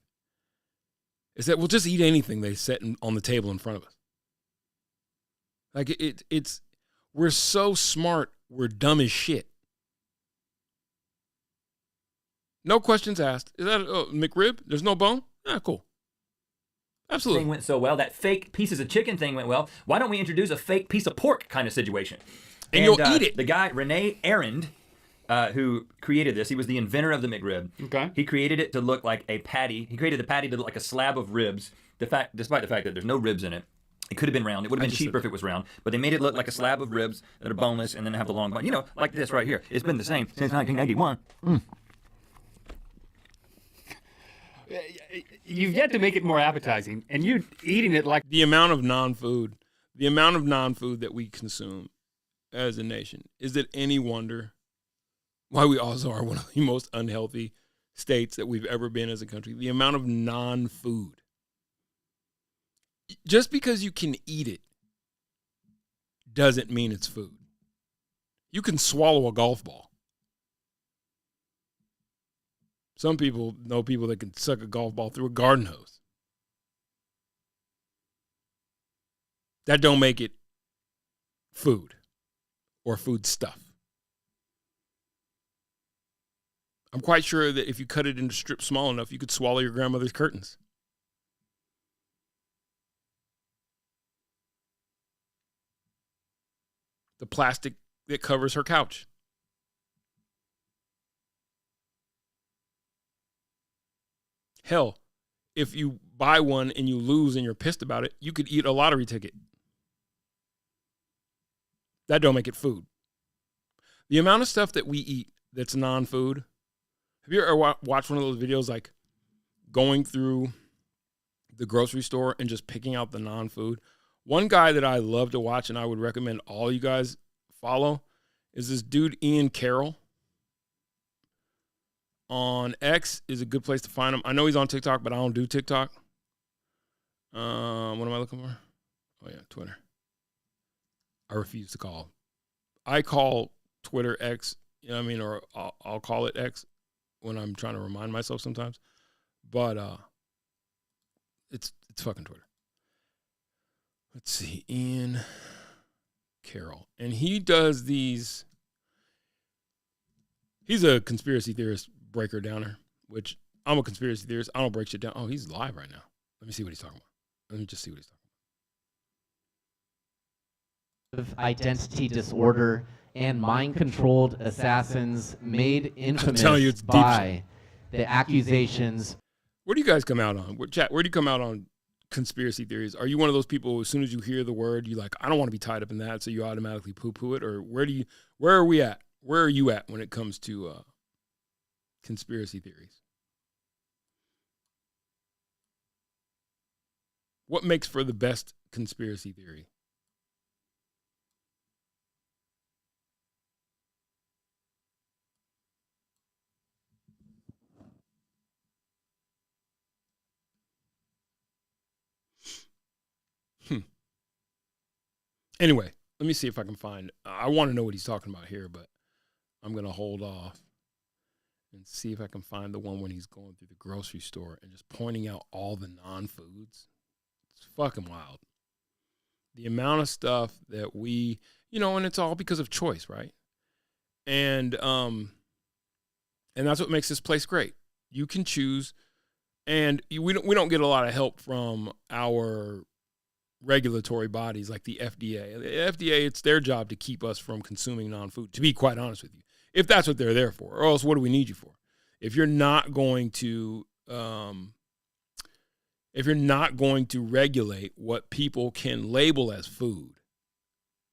is that we'll just eat anything they set on the table in front of us. Like we're so smart, we're dumb as shit. No questions asked. Is that a McRib? There's no bone? Ah, cool. Absolutely. Thing went so well. That fake pieces of chicken thing went well. Why don't we introduce a fake piece of pork kind of situation? And you'll eat it. The guy, Rene Arend, who created this, he was the inventor of the McRib. Okay. He created it to look like a patty. He created the patty to look like a slab of ribs, despite the fact that there's no ribs in it. It could have been round. It would have been cheaper if it was round. But they made it look like a slab of ribs that are boneless and then have the long bone. Like this right here. It's been the same since 1981. You've yet to make it more appetizing, and you eating it like... The amount of non-food that we consume as a nation, is it any wonder why we also are one of the most unhealthy states that we've ever been as a country? The amount of non-food. Just because you can eat it doesn't mean it's food. You can swallow a golf ball. Some people know people that can suck a golf ball through a garden hose. That don't make it food or food stuff. I'm quite sure that if you cut it into strips small enough, you could swallow your grandmother's curtains. The plastic that covers her couch. Hell, if you buy one and you lose and you're pissed about it, you could eat a lottery ticket. That don't make it food. The amount of stuff that we eat that's non-food. Have you ever watched one of those videos like going through the grocery store and just picking out the non-food? One guy that I love to watch and I would recommend all you guys follow is this dude Ian Carroll. On X is a good place to find him. I know he's on TikTok, but I don't do TikTok. What am I looking for? Oh, yeah, Twitter. I refuse to call. I call Twitter X, you know what I mean, or I'll call it X when I'm trying to remind myself sometimes. But it's fucking Twitter. Let's see, Ian Carroll. And he does these. He's a conspiracy theorist breaker downer, which I'm a conspiracy theorist. I don't break shit down. Oh, he's live right now. Let me see what he's talking about. Let me just see what he's talking about. Identity disorder and mind-controlled assassins made infamous by the accusations. Where do you guys come out on? Chat, where do you come out on conspiracy theories? Are you one of those people, as soon as you hear the word, you like, I don't want to be tied up in that, so you automatically poo-poo it? Or where are we at? Where are you at when it comes to conspiracy theories? What makes for the best conspiracy theory? Anyway, let me see if I can find. I want to know what he's talking about here, but I'm going to hold off and see if I can find the one when he's going through the grocery store and just pointing out all the non-foods. It's fucking wild. The amount of stuff that we, and it's all because of choice, right? And that's what makes this place great. You can choose, and we don't get a lot of help from our regulatory bodies like the FDA. The FDA, it's their job to keep us from consuming non-food, to be quite honest with you, if that's what they're there for, or else what do we need you for? If you're not going to regulate what people can label as food,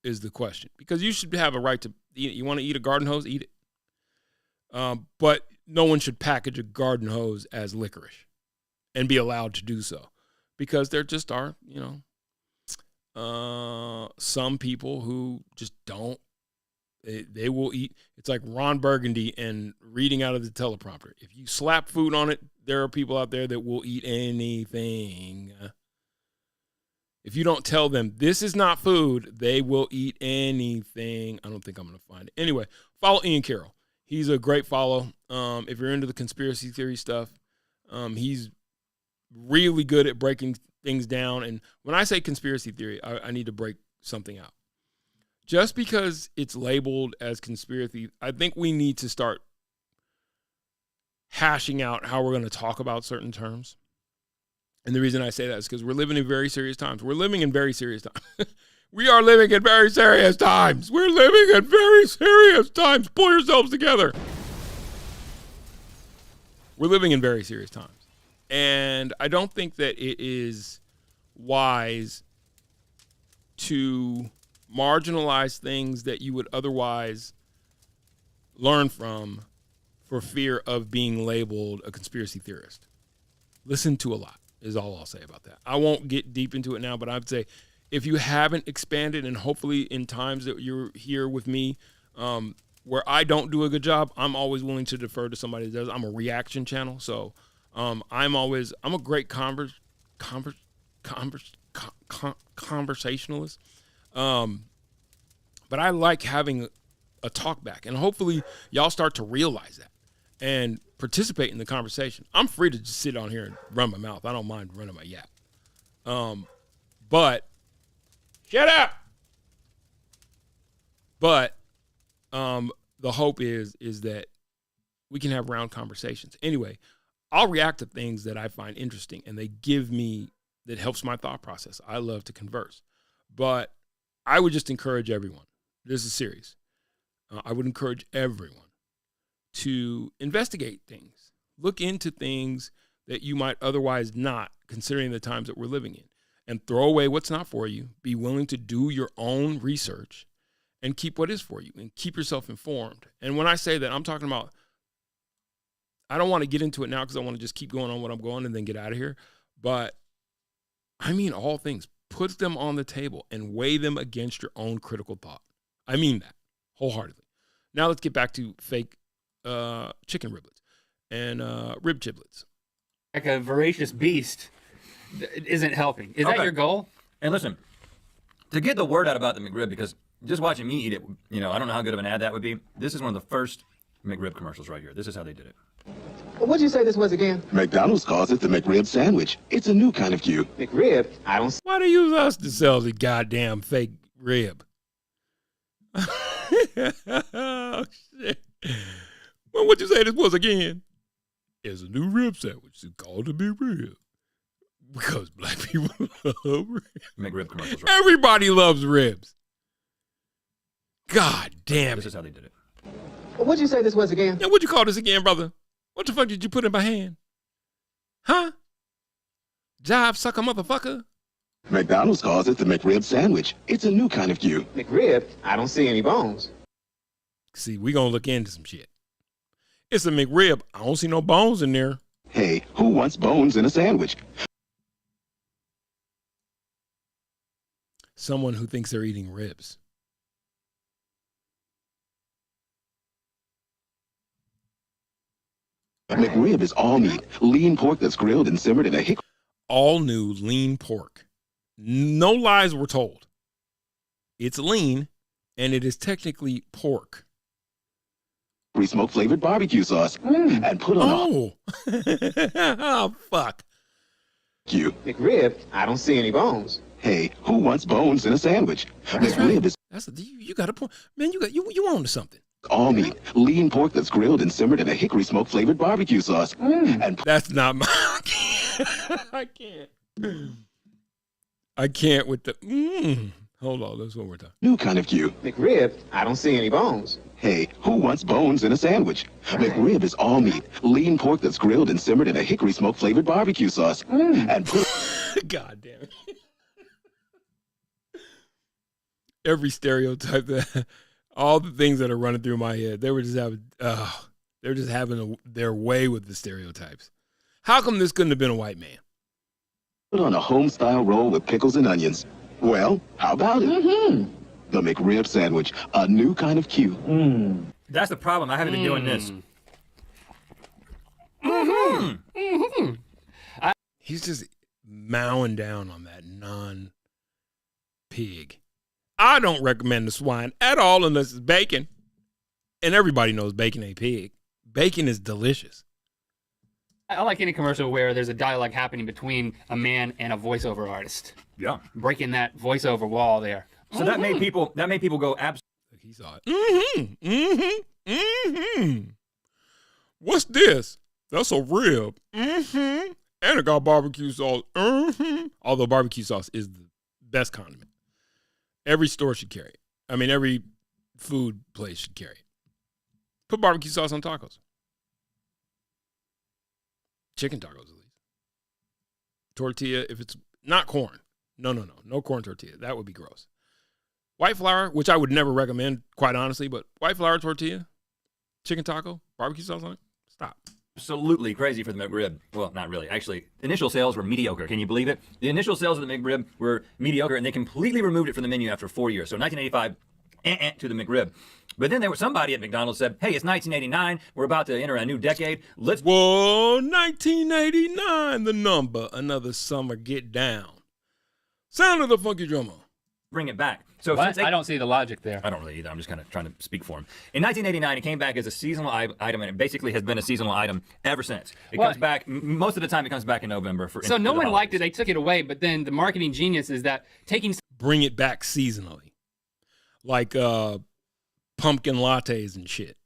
is the question. Because you should have a right to eat it. You want to eat a garden hose, eat it. But no one should package a garden hose as licorice and be allowed to do so, because there just are, some people who just don't. They will eat. It's like Ron Burgundy and reading out of the teleprompter. If you slap food on it, there are people out there that will eat anything. If you don't tell them this is not food, they will eat anything. I don't think I'm going to find it. Anyway, follow Ian Carroll. He's a great follow. If you're into the conspiracy theory stuff, he's really good at breaking things down. And when I say conspiracy theory, I need to break something out. Just because it's labeled as conspiracy, I think we need to start hashing out how we're going to talk about certain terms. And the reason I say that is because we're living in very serious times. We're living in very serious times. We are living in very serious times. We're living in very serious times. Pull yourselves together. We're living in very serious times. And I don't think that it is wise to marginalize things that you would otherwise learn from for fear of being labeled a conspiracy theorist. Listen to a lot is all I'll say about that. I won't get deep into it now, but I'd say if you haven't expanded, and hopefully in times that you're here with me where I don't do a good job, I'm always willing to defer to somebody that does. I'm a reaction channel, so I'm a great conversationalist. But I like having a talk back, and hopefully y'all start to realize that and participate in the conversation. I'm free to just sit on here and run my mouth. I don't mind running my yap. But shut up. But the hope is that we can have round conversations. Anyway, I'll react to things that I find interesting, and that helps my thought process. I love to converse. But I would just encourage everyone. This is serious. I would encourage everyone to investigate things. Look into things that you might otherwise not, considering the times that we're living in. And throw away what's not for you. Be willing to do your own research and keep what is for you. And keep yourself informed. And when I say that, I'm talking about, I don't want to get into it now because I want to just keep going on what I'm going and then get out of here. But I mean all things. Put them on the table and weigh them against your own critical thought. I mean that wholeheartedly. Now let's get back to fake chicken riblets and rib giblets. Like a voracious beast isn't helping. Is that your goal? And listen, to get the word out about the McRib, because just watching me eat it, you know, I don't know how good of an ad that would be. This is one of the first McRib commercials right here. This is how they did it. What'd you say this was again? McDonald's calls it the McRib sandwich. It's a new kind of Q. McRib? I don't. Why they use us to sell the goddamn fake rib? Oh, shit. Well, what'd you say this was again? It's a new rib sandwich. It's called a McRib. Because black people love ribs. McRib commercials. Right? Everybody loves ribs. God damn it. This is how they did it. What'd you say this was again? Yeah, what'd you call this again, brother? What the fuck did you put in my hand? Huh? Jive sucker motherfucker? McDonald's calls it the McRib sandwich. It's a new kind of Q. McRib? I don't see any bones. See, we gonna look into some shit. It's a McRib. I don't see no bones in there. Hey, who wants bones in a sandwich? Someone who thinks they're eating ribs. McRib is all meat, lean pork that's grilled and simmered in a hickory. All new lean pork. No lies were told. It's lean, and it is technically pork. Smoke flavored barbecue sauce and put on oh, fuck. Q. McRib? I don't see any bones. Hey, who wants bones in a sandwich? McRib is You got a point. Man, you on to something. All meat, lean pork that's grilled and simmered in a hickory smoke flavored barbecue sauce. And that's not my I can't with the Hold on, let's one more time. New kind of Q. McRib? I don't see any bones. Hey, who wants bones in a sandwich? McRib is all meat, lean pork that's grilled and simmered in a hickory smoke flavored barbecue sauce. And put God damn it. Every stereotype that all the things that are running through my head, they're just having their way with the stereotypes. How come this couldn't have been a white man? Put on a home-style roll with pickles and onions. Well, how about it? The McRib sandwich, a new kind of Q. That's the problem. I haven't been doing this. He's just mowing down on that non-pig. I don't recommend the swine at all unless it's bacon. And everybody knows bacon ain't pig. Bacon is delicious. I like any commercial where there's a dialogue happening between a man and a voiceover artist. Yeah. Breaking that voiceover wall there. So that made people go absolutely. He saw it. What's this? That's a rib. And it got barbecue sauce. Although barbecue sauce is the best condiment. Every store should carry it. I mean, every food place should carry it. Put barbecue sauce on tacos. Chicken tacos, at least. Tortilla, if it's not corn. No corn tortilla. That would be gross. White flour, which I would never recommend, quite honestly, but white flour tortilla, chicken taco, barbecue sauce on it. Stop. Absolutely crazy for the McRib. Well, not really. Actually, initial sales were mediocre. Can you believe it? The initial sales of the McRib were mediocre, and they completely removed it from the menu after 4 years. So 1985, to the McRib. But then there was somebody at McDonald's said, hey, it's 1989. We're about to enter a new decade. Whoa, 1989, the number. Another summer, get down. Sound of the funky drummer. Bring it back. So I don't see the logic there. I don't really either. I'm just kind of trying to speak for him. In 1989, it came back as a seasonal item, and it basically has been a seasonal item ever since. It comes back, most of the time it comes back in November. So no one liked it. They took it away, but then the marketing genius is that bring it back seasonally. Like pumpkin lattes and shit.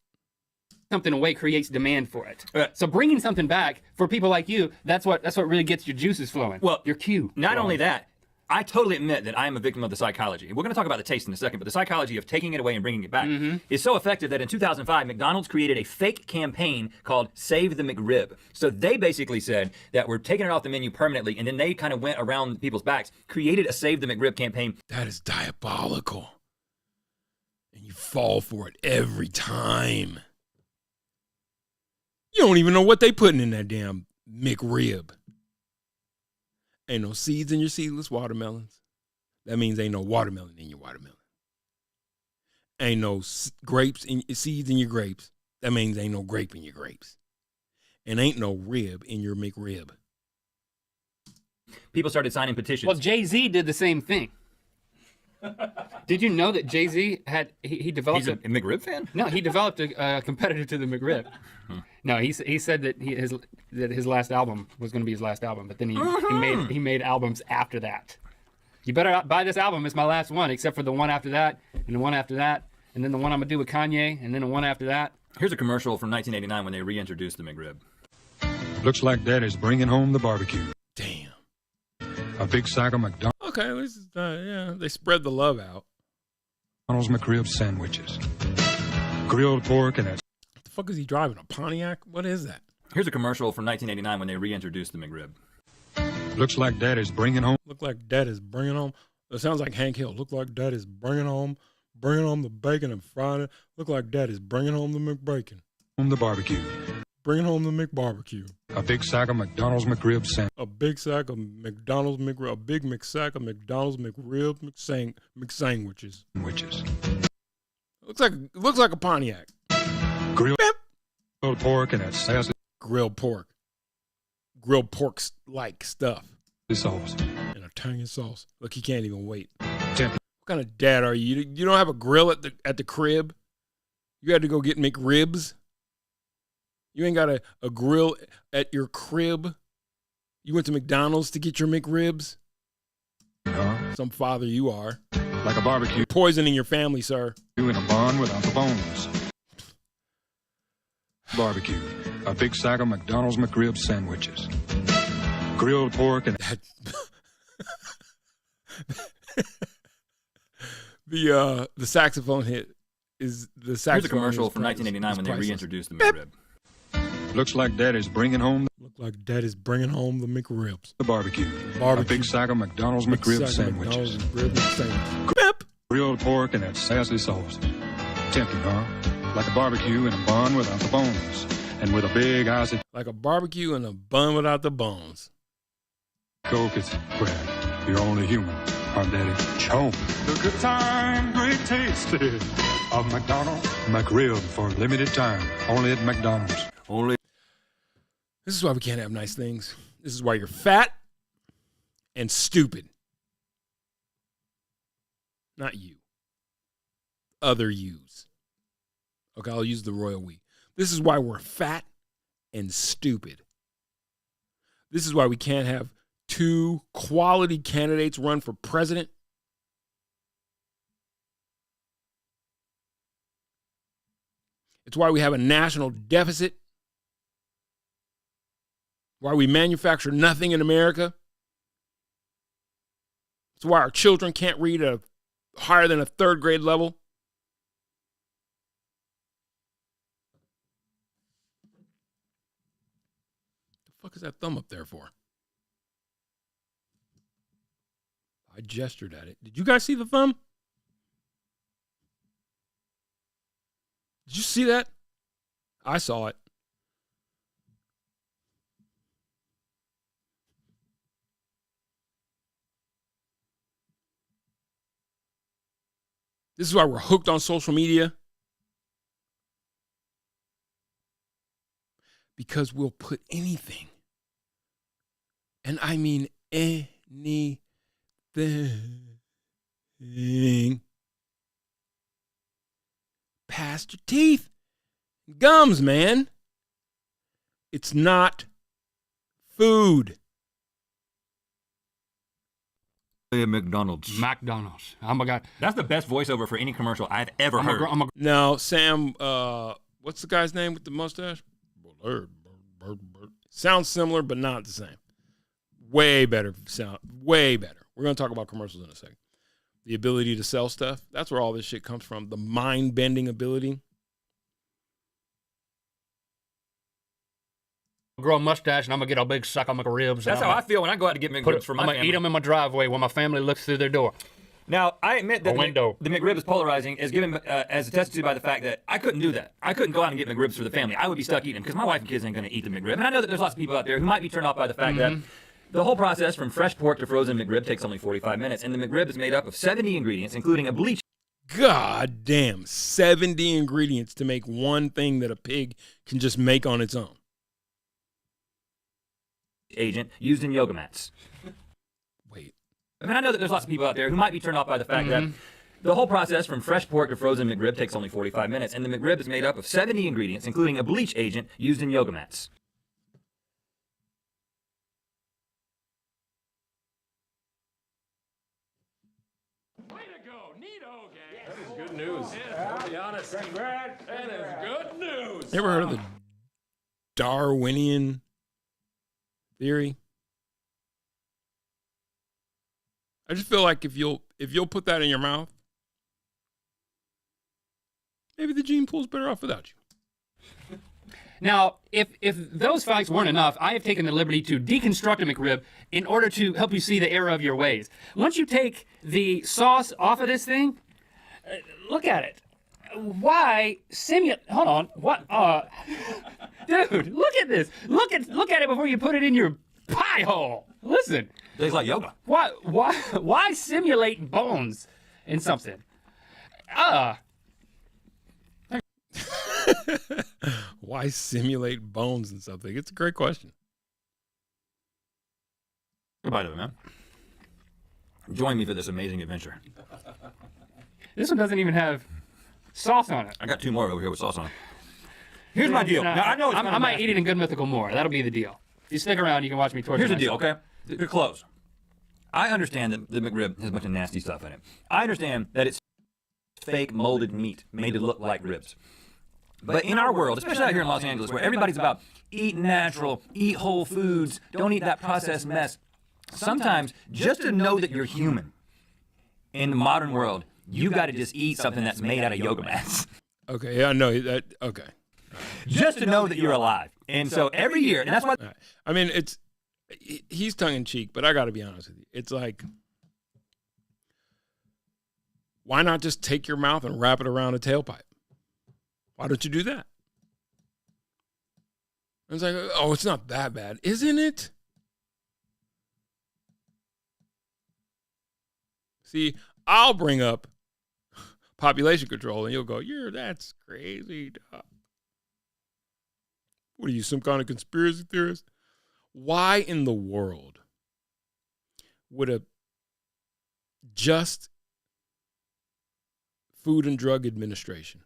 Something away creates demand for it. So bringing something back for people like you, that's what really gets your juices flowing. Well, your cue. Not only that, I totally admit that I am a victim of the psychology. We're going to talk about the taste in a second, but the psychology of taking it away and bringing it back is so effective that in 2005, McDonald's created a fake campaign called Save the McRib. So they basically said that we're taking it off the menu permanently, and then they kind of went around people's backs, created a Save the McRib campaign. That is diabolical. And you fall for it every time. You don't even know what they putting in that damn McRib. Ain't no seeds in your seedless watermelons. That means ain't no watermelon in your watermelon. Ain't no grapes in seeds in your grapes. That means ain't no grape in your grapes. And ain't no rib in your McRib. People started signing petitions. Well, Jay-Z did the same thing. Did you know that Jay-Z had he developed He's a McRib fan? No, he developed a competitor to the McRib. No, he said that his last album was going to be his last album, but then he made albums after that. You better buy this album. It's my last one, except for the one after that, and the one after that, and then the one I'm gonna do with Kanye, and then the one after that. Here's a commercial from 1989 when they reintroduced the McRib. Looks like Daddy's bringing home the barbecue. Damn. A big sack of McDonald's Okay, this is, yeah, they spread the love out. McRib sandwiches. Grilled pork and What the fuck is he driving? A Pontiac? What is that? Here's a commercial from 1989 when they reintroduced the McRib. looks like Daddy's bringing home. Look like Daddy's bringing home. It sounds like Hank Hill. Look like Daddy's bringing home the bacon and frying it. Look like Daddy's bringing home the McBacon. The barbecue. Bringing home the McBarbecue. A big sack of McDonald's McRib sandwich. A big sack of McDonald's McRib. A big sack of McDonald's McRib McSandwiches. Looks like a Pontiac. Grilled pork and that sassy. Grilled pork like stuff. Sauce. And a tangy sauce. Look, he can't even wait. Temp- What kind of dad are you? You don't have a grill at the crib? You had to go get McRibs? You ain't got a grill at your crib? You went to McDonald's to get your McRibs? Some father you are. Like a barbecue. You're poisoning your family, sir. You in a bun without the bones. Barbecue. A big sack of McDonald's McRib sandwiches. Grilled pork and the saxophone hit is the saxophone. Here's a commercial from 1989 when they reintroduced the McRib. Looks like Daddy's bringing home. Look like Daddy's bringing home the McRibs. The barbecue. A big sack of McDonald's McRib sandwiches. Grilled pork and that sassy sauce. Tempting, huh? Like a barbecue in a bun without the bones. And with a big icy. Like a barbecue in a bun without the bones. Coke is Brad. You're only human, huh, Daddy? Choke. The good time, great taste of McDonald's McRib for a limited time. Only at McDonald's. Only. This is why we can't have nice things. This is why you're fat and stupid. Not you. Other yous. Okay, I'll use the royal we. This is why we're fat and stupid. This is why we can't have 2 quality candidates run for president. It's why we have a national deficit. Why we manufacture nothing in America. It's why our children can't read higher than a 3rd grade level. The fuck is that thumb up there for? I gestured at it. Did you guys see the thumb? Did you see that? I saw it. This is why we're hooked on social media. Because we'll put anything, and I mean anything, past your teeth. Gums, man. It's not food. McDonald's. Oh my God. That's the best voiceover for any commercial I've ever heard. No, Sam, what's the guy's name with the mustache? Sounds similar, but not the same. Way better sound. Way better. We're going to talk about commercials in a second. The ability to sell stuff. That's where all this shit comes from. The mind-bending ability. Grow a mustache and I'm gonna get a big sack of McRibs. That's how I feel when I go out to get McRibs for my family. I'm gonna eat them in my driveway when my family looks through their door. Now, I admit that the McRib is polarizing, is given as attested to by the fact that I couldn't do that. I couldn't go out and get McRibs for the family. I would be stuck eating because my wife and kids ain't going to eat the McRib. And I know that there's lots of people out there who might be turned off by the fact that the whole process from fresh pork to frozen McRib takes only 45 minutes. And the McRib is made up of 70 ingredients, including a bleach. God damn, 70 ingredients to make one thing that a pig can just make on its own. Agent used in yoga mats. Wait, I mean, I know that there's lots of people out there who might be turned off by the fact that the whole process from fresh pork to frozen McRib takes only 45 minutes, and the McRib is made up of 70 ingredients, including a bleach agent used in yoga mats. Way to go, neato, gang. That is good news. I'll be honest, congrats. That is good news. You ever heard of the Darwinian theory? I just feel like if you'll put that in your mouth, maybe the gene pool's better off without you. Now, if those facts weren't enough, I have taken the liberty to deconstruct a McRib in order to help you see the error of your ways. Once you take the sauce off of this thing, look at it. Why simulate? Hold on. What? Dude, look at this. Look at it before you put it in your pie hole. Listen. Tastes like yoga. Why simulate bones in something? Why simulate bones in something? It's a great question. Goodbye to it, man. Join me for this amazing adventure. This one doesn't even have sauce on it. I got two more over here with sauce on it. Here's my deal. Now, I know it's I might eat it in Good Mythical more. That'll be the deal. If you stick around, you can watch me torture Here's the myself. deal, okay? They're close. I understand that the McRib has a bunch of nasty stuff in it. I understand that it's fake molded meat made to look like ribs. But in our world, especially out here in Los Angeles, where everybody's about eat natural, eat whole foods, don't eat that processed mess, sometimes just to know that you're human in the modern world, you got to just eat something that's made out of yoga mats. Okay, yeah, I know that. Okay. Just to know that you're alive. And so every year, and that's why. Right. I mean, he's tongue in cheek, but I got to be honest with you. It's like, why not just take your mouth and wrap it around a tailpipe? Why don't you do that? It's like, oh, it's not that bad, isn't it? See, I'll bring up population control, and you'll go, that's crazy, dog. What are you, some kind of conspiracy theorist? Why in the world would a just Food and Drug Administration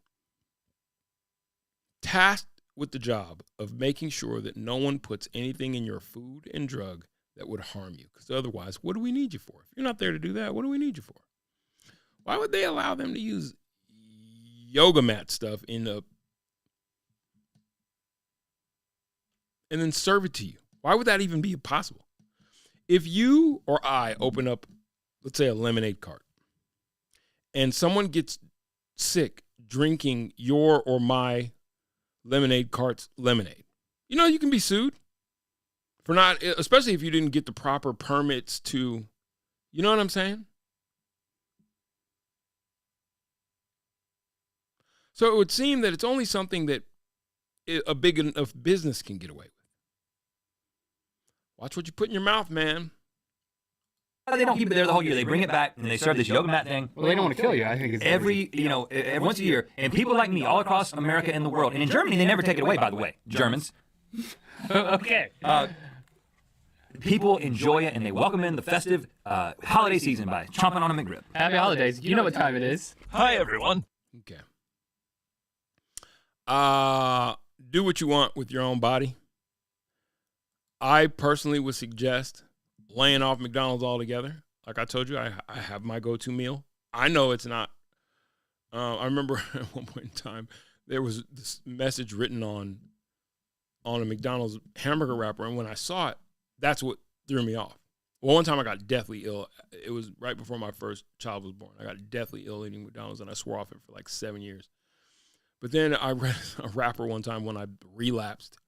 tasked with the job of making sure that no one puts anything in your food and drug that would harm you? Because otherwise, what do we need you for? If you're not there to do that, what do we need you for? Why would they allow them to use yoga mat stuff and then serve it to you? Why would that even be possible? If you or I open up, let's say, a lemonade cart, and someone gets sick drinking your or my lemonade cart's lemonade, you can be sued for not, especially if you didn't get the proper permits to, you know what I'm saying? So it would seem that it's only something that a big enough business can get away with. Watch what you put in your mouth, man. They don't keep it there the whole year. They bring it back and they serve this yoga mat thing. Well, they don't want to kill you. I think it's every once a year. And people like me all across America and the world. And in Germany, they never take it away, by the way. Germans. Okay. People enjoy it and they welcome in the festive holiday season by chomping on a McRib. Happy holidays. You know what time it is. Hi, everyone. Okay. Do what you want with your own body. I personally would suggest laying off McDonald's altogether. Like I told you, I have my go-to meal. I know it's not. I remember at one point in time, there was this message written on a McDonald's hamburger wrapper, and when I saw it, that's what threw me off. Well, one time I got deathly ill. It was right before my first child was born. I got deathly ill eating McDonald's, and I swore off it for like 7 years. But then I read a wrapper one time when I relapsed,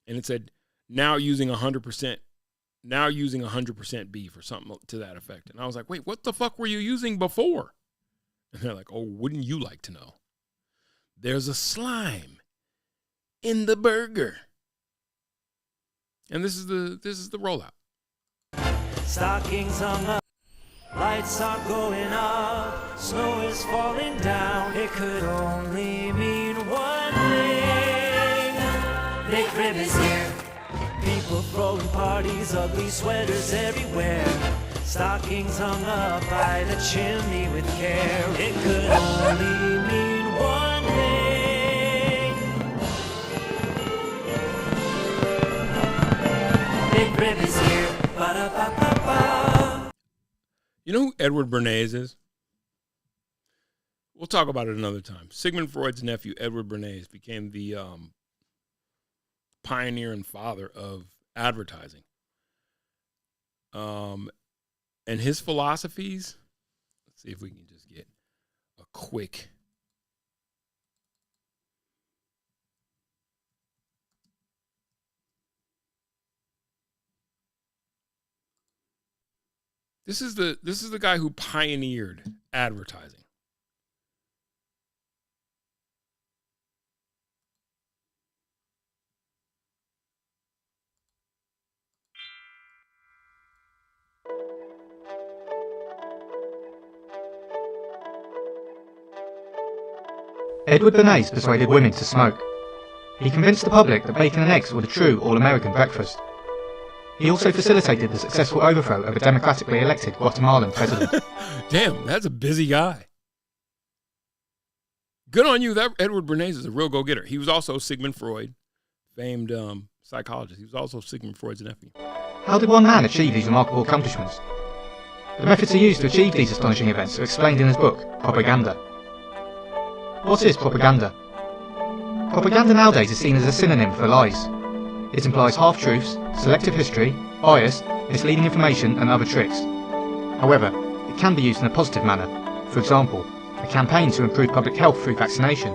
and it said, now using 100% beef or something to that effect. And I was like, wait, what the fuck were you using before? And they're like, oh, wouldn't you like to know? There's a slime in the burger. And this is the rollout. Stockings hung up, lights are going up, snow is falling down. It could only mean one thing. McRib is here. People throwing parties, ugly sweaters everywhere. Stockings hung up by the chimney with care. It could only mean one thing. McRib is here. Ba-da-ba-ba-ba. You know who Edward Bernays is? We'll talk about it another time. Sigmund Freud's nephew, Edward Bernays, became the pioneer and father of advertising. And his philosophies, let's see if we can just get a quick. This is the guy who pioneered advertising. Edward Bernays persuaded women to smoke. He convinced the public that bacon and eggs were the true all-American breakfast. He also facilitated the successful overthrow of a democratically elected Guatemalan president. Damn, that's a busy guy. Good on you. That Edward Bernays is a real go-getter. He was also Sigmund Freud, famed psychologist. He was also Sigmund Freud's nephew. How did one man achieve these remarkable accomplishments? The methods he used to achieve these astonishing events are explained in his book, Propaganda. What is propaganda? Propaganda nowadays is seen as a synonym for lies. It implies half-truths, selective history, bias, misleading information and other tricks. However, it can be used in a positive manner. For example, a campaign to improve public health through vaccination.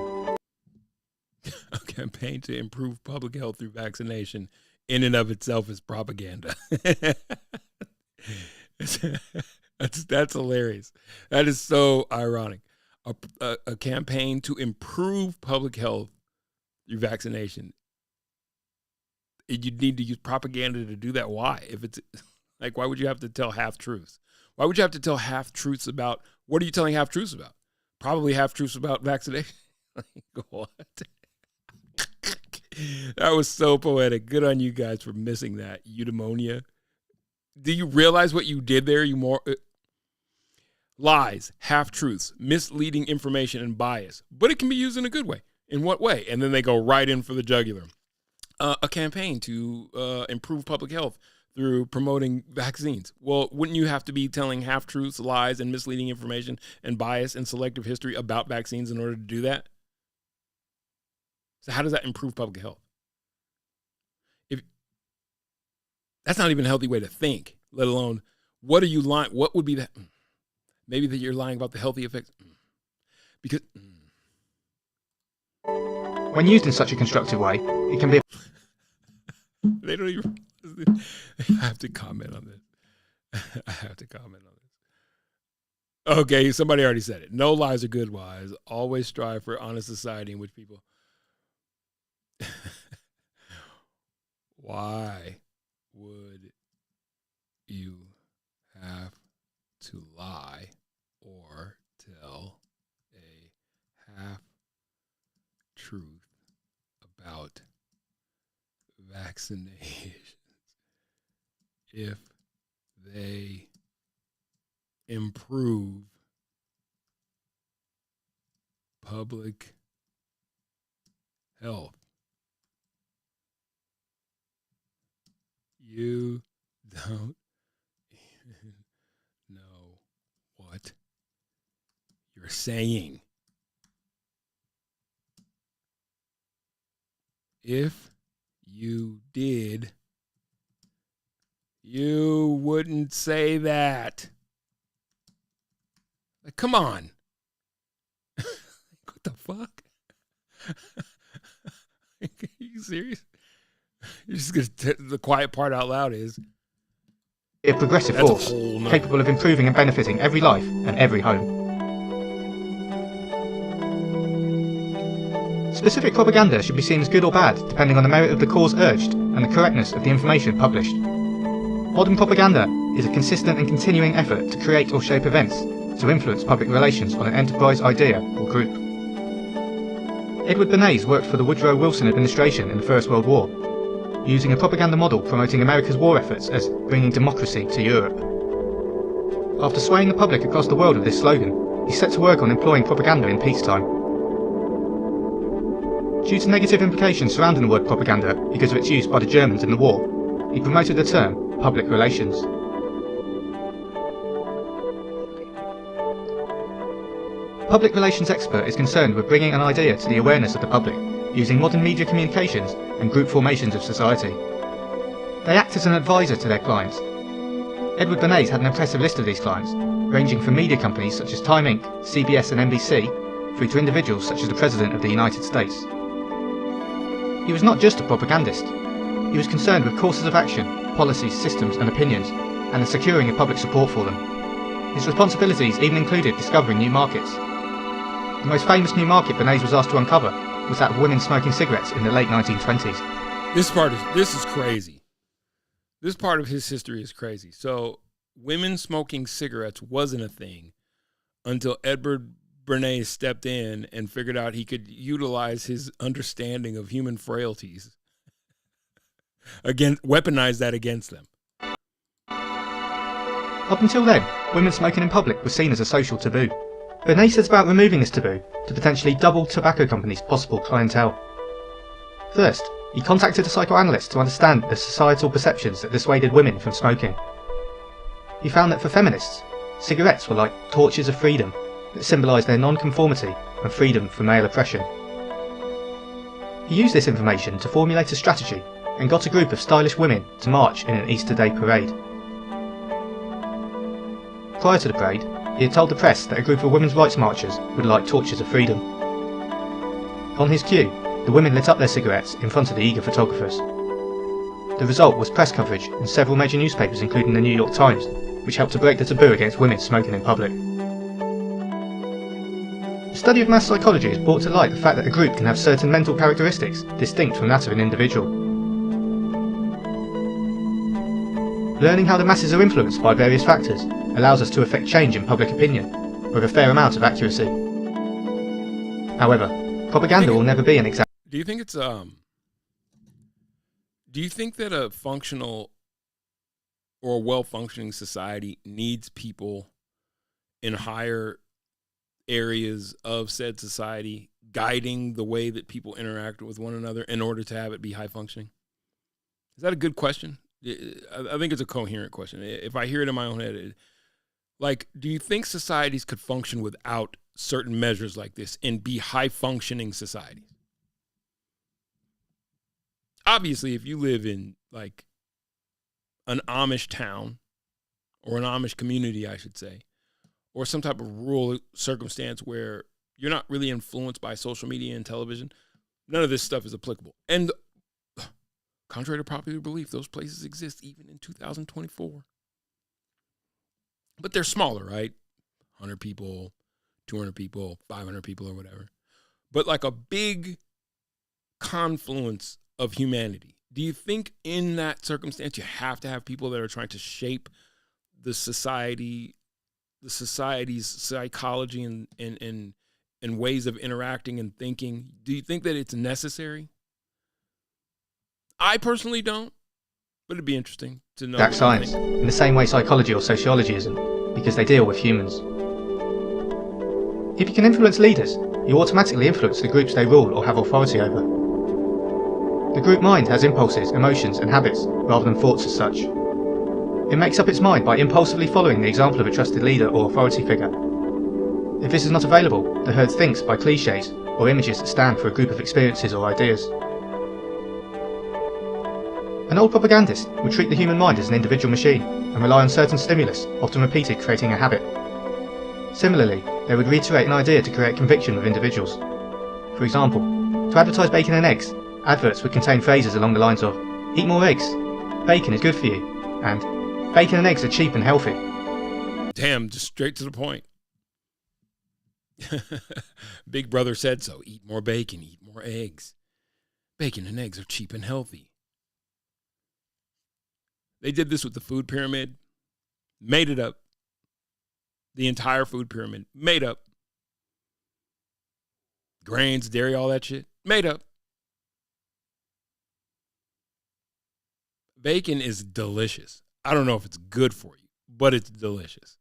A campaign to improve public health through vaccination in and of itself is propaganda. That's hilarious. That is so ironic. A campaign to improve public health through vaccination. You need to use propaganda to do that. Why? If it's like, why would you have to tell half-truths? Why would you have to tell half-truths about, what are you telling half-truths about? Probably half-truths about vaccination. What? That was so poetic. Good on you guys for missing that. Eudaimonia. Do you realize what you did there? Lies, half-truths, misleading information, and bias. But it can be used in a good way. In what way? And then they go right in for the jugular. A campaign to improve public health through promoting vaccines. Well, wouldn't you have to be telling half-truths, lies, and misleading information and bias and selective history about vaccines in order to do that? So how does that improve public health? That's not even a healthy way to think, let alone what are you lying? What would be that? Maybe that you're lying about the healthy effects. Because when used in such a constructive way, it can be. They don't even. I have to comment on this. Okay, somebody already said it. No lies are good lies. Always strive for honest society in which people. Why would you have to lie or tell a half-truth about vaccinations if they improve public health? You don't even know what you're saying. If you did, you wouldn't say that. Like, come on. What the fuck? Are you serious? You're just gonna the quiet part out loud is a progressive force capable of improving and benefiting every life and every home. Specific propaganda should be seen as good or bad depending on the merit of the cause urged and the correctness of the information published. Modern propaganda is a consistent and continuing effort to create or shape events to influence public relations on an enterprise idea or group. Edward Bernays worked for the Woodrow Wilson administration in the First World War. using a propaganda model promoting America's war efforts as bringing democracy to Europe. After swaying the public across the world with this slogan, he set to work on employing propaganda in peacetime. Due to negative implications surrounding the word propaganda because of its use by the Germans in the war, he promoted the term public relations. A public relations expert is concerned with bringing an idea to the awareness of the public, using modern media communications and group formations of society. They act as an advisor to their clients. Edward Bernays had an impressive list of these clients, ranging from media companies such as Time Inc., CBS and NBC, through to individuals such as the President of the United States. He was not just a propagandist. He was concerned with courses of action, policies, systems and opinions, and the securing of public support for them. His responsibilities even included discovering new markets. The most famous new market Bernays was asked to uncover was that of women smoking cigarettes in the late 1920s. This is crazy. This part of his history is crazy. So women smoking cigarettes wasn't a thing until Edward Bernays stepped in and figured out he could utilize his understanding of human frailties, weaponize that against them. Up until then, women smoking in public was seen as a social taboo. Bernays sets about removing this taboo to potentially double tobacco companies' possible clientele. First, he contacted a psychoanalyst to understand the societal perceptions that dissuaded women from smoking. He found that for feminists, cigarettes were like torches of freedom that symbolised their non-conformity and freedom from male oppression. He used this information to formulate a strategy and got a group of stylish women to march in an Easter Day parade. Prior to the parade, he had told the press that a group of women's rights marchers would light torches of freedom. On his cue, the women lit up their cigarettes in front of the eager photographers. The result was press coverage in several major newspapers including the New York Times, which helped to break the taboo against women smoking in public. The study of mass psychology has brought to light the fact that a group can have certain mental characteristics distinct from that of an individual. Learning how the masses are influenced by various factors allows us to affect change in public opinion with a fair amount of accuracy. However, propaganda will never be an exact. Do you think it's do you think that a functional or a well-functioning society needs people in higher areas of said society guiding the way that people interact with one another in order to have it be high functioning? Is that a good question? I think it's a coherent question. If I hear it in my own head, do you think societies could function without certain measures like this and be high functioning societies? Obviously, if you live in like an Amish town or an Amish community, I should say, or some type of rural circumstance where you're not really influenced by social media and television, none of this stuff is applicable. And contrary to popular belief, those places exist even in 2024. But they're smaller, right? 100 people, 200 people, 500 people or whatever. But like a big confluence of humanity. Do you think in that circumstance you have to have people that are trying to shape the society's psychology and ways of interacting and thinking? Do you think that it's necessary? I personally don't, but it'd be interesting to know. Exact science, in the same way psychology or sociology isn't, because they deal with humans. If you can influence leaders, you automatically influence the groups they rule or have authority over. The group mind has impulses, emotions and habits, rather than thoughts as such. It makes up its mind by impulsively following the example of a trusted leader or authority figure. If this is not available, the herd thinks by cliches or images that stand for a group of experiences or ideas. An old propagandist would treat the human mind as an individual machine and rely on certain stimulus, often repeated, creating a habit. Similarly, they would reiterate an idea to create conviction with individuals. For example, to advertise bacon and eggs, adverts would contain phrases along the lines of, "Eat more eggs," "Bacon is good for you," and "Bacon and eggs are cheap and healthy." Damn, just straight to the point. Big Brother said so. Eat more bacon, eat more eggs. Bacon and eggs are cheap and healthy. They did this with the food pyramid, made it up. The entire food pyramid, made up. Grains, dairy, all that shit, made up. Bacon is delicious. I don't know if it's good for you, but it's delicious.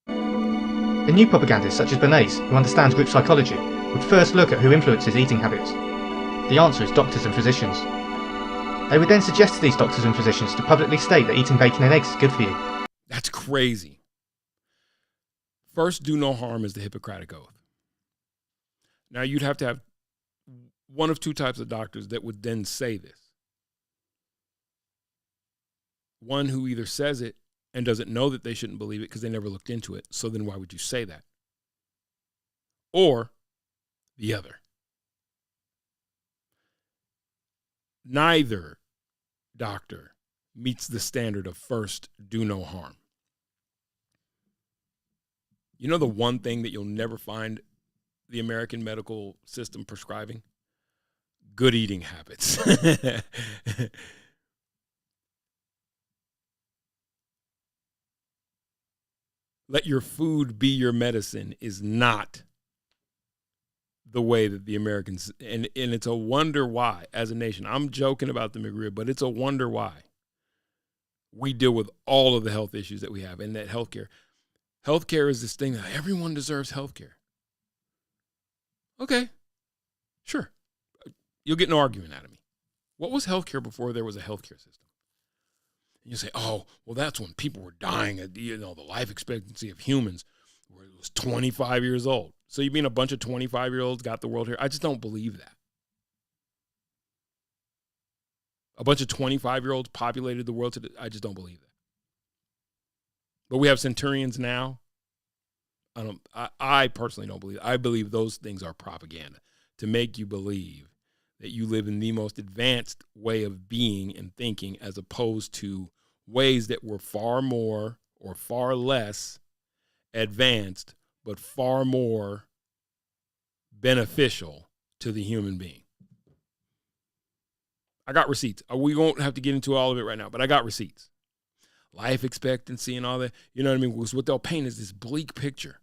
The new propagandists such as Bernays, who understands group psychology, would first look at who influences eating habits. The answer is doctors and physicians. They would then suggest to these doctors and physicians to publicly state that eating bacon and eggs is good for you. That's crazy. First, do no harm is the Hippocratic Oath. Now, you'd have to have one of two types of doctors that would then say this. One who either says it and doesn't know that they shouldn't believe it because they never looked into it, so then why would you say that? Or the other. Neither doctor meets the standard of first, do no harm. You know the one thing that you'll never find the American medical system prescribing? Good eating habits. Let your food be your medicine is not the way that the Americans, and it's a wonder why, as a nation, I'm joking about the MCRIB, but it's a wonder why we deal with all of the health issues that we have, and that healthcare is this thing that everyone deserves healthcare. Okay, sure. You'll get an argument out of me. What was healthcare before there was a healthcare system? And you say, oh, well, that's when people were dying. The life expectancy of humans was 25 years old. So you mean a bunch of 25-year-olds got the world here? I just don't believe that. A bunch of 25-year-olds populated the world today. I just don't believe that. But we have centurions now. I personally don't believe it. I believe those things are propaganda to make you believe that you live in the most advanced way of being and thinking, as opposed to ways that were far more or far less advanced, but far more beneficial to the human being. I got receipts. We won't have to get into all of it right now, but I got receipts. Life expectancy and all that, you know what I mean? Because what they'll paint is this bleak picture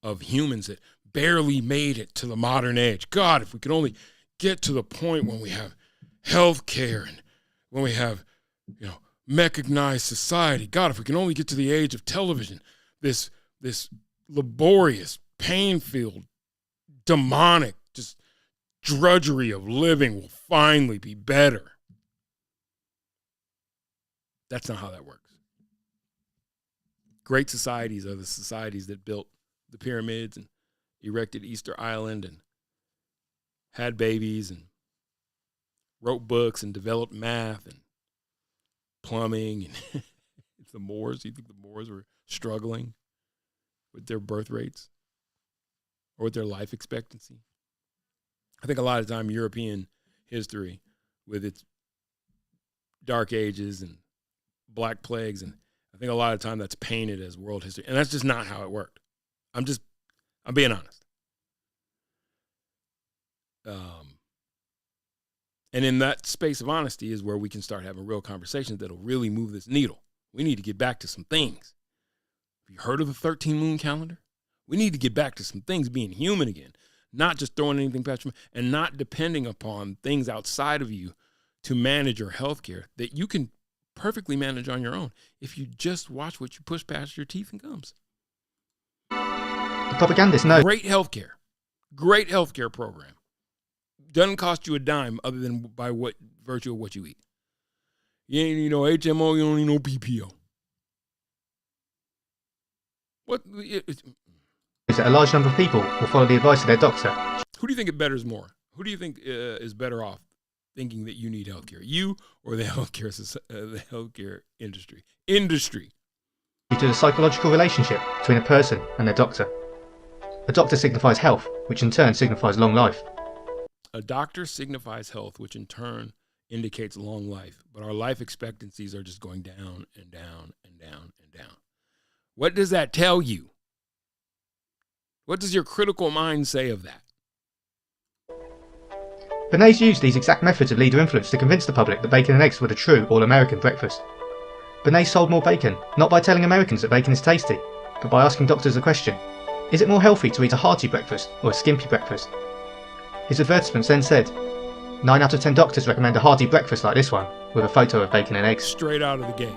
of humans that barely made it to the modern age. God, if we could only get to the point when we have health care and when we have, mechanized society. God, if we can only get to the age of television, this laborious, pain-filled, demonic, just drudgery of living will finally be better. That's not how that works. Great societies are the societies that built the pyramids and erected Easter Island and had babies and wrote books and developed math and plumbing. And the Moors, you think the Moors were struggling with their birth rates or with their life expectancy? I think a lot of time European history with its dark ages and black plagues, and I think a lot of time that's painted as world history. And that's just not how it worked. I'm being honest. And in that space of honesty is where we can start having real conversations that'll really move this needle. We need to get back to some things. Have you heard of the 13 moon calendar? We need to get back to some things being human again, not just throwing anything past you and not depending upon things outside of you to manage your health care that you can perfectly manage on your own if you just watch what you push past your teeth and gums. The propagandists know. Great healthcare program. Doesn't cost you a dime other than by virtue of what you eat. You ain't need no HMO, you don't need no PPO. Is that a large number of people will follow the advice of their doctor. Who do you think it betters more? Who do you think is better off thinking that you need healthcare? You or the healthcare industry? Due to the psychological relationship between a person and their doctor. A doctor signifies health, which in turn signifies long life. A doctor signifies health, which in turn indicates long life. But our life expectancies are just going down and down and down and down. What does that tell you? What does your critical mind say of that? Bernays used these exact methods of leader influence to convince the public that bacon and eggs were the true all-American breakfast. Bernays sold more bacon, not by telling Americans that bacon is tasty, but by asking doctors the question, is it more healthy to eat a hearty breakfast or a skimpy breakfast? His advertisements then said, 9 out of 10 doctors recommend a hearty breakfast like this one, with a photo of bacon and eggs. Straight out of the gate.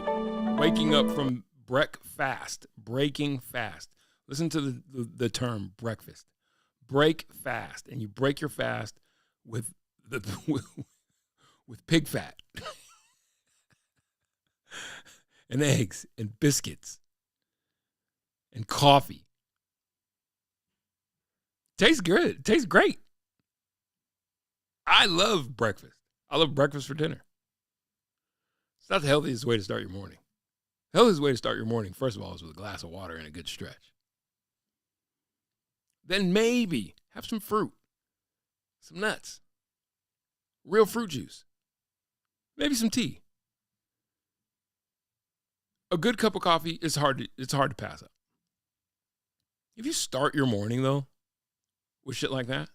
Waking up from breaking fast. Listen to the term breakfast. Break fast. And you break your fast with pig fat. And eggs and biscuits and coffee. Tastes good. Tastes great. I love breakfast. I love breakfast for dinner. It's not the healthiest way to start your morning. The healthiest way to start your morning, first of all, is with a glass of water and a good stretch. Then maybe have some fruit, some nuts, real fruit juice, maybe some tea. A good cup of coffee is hard to pass up. If you start your morning, though, with shit like that,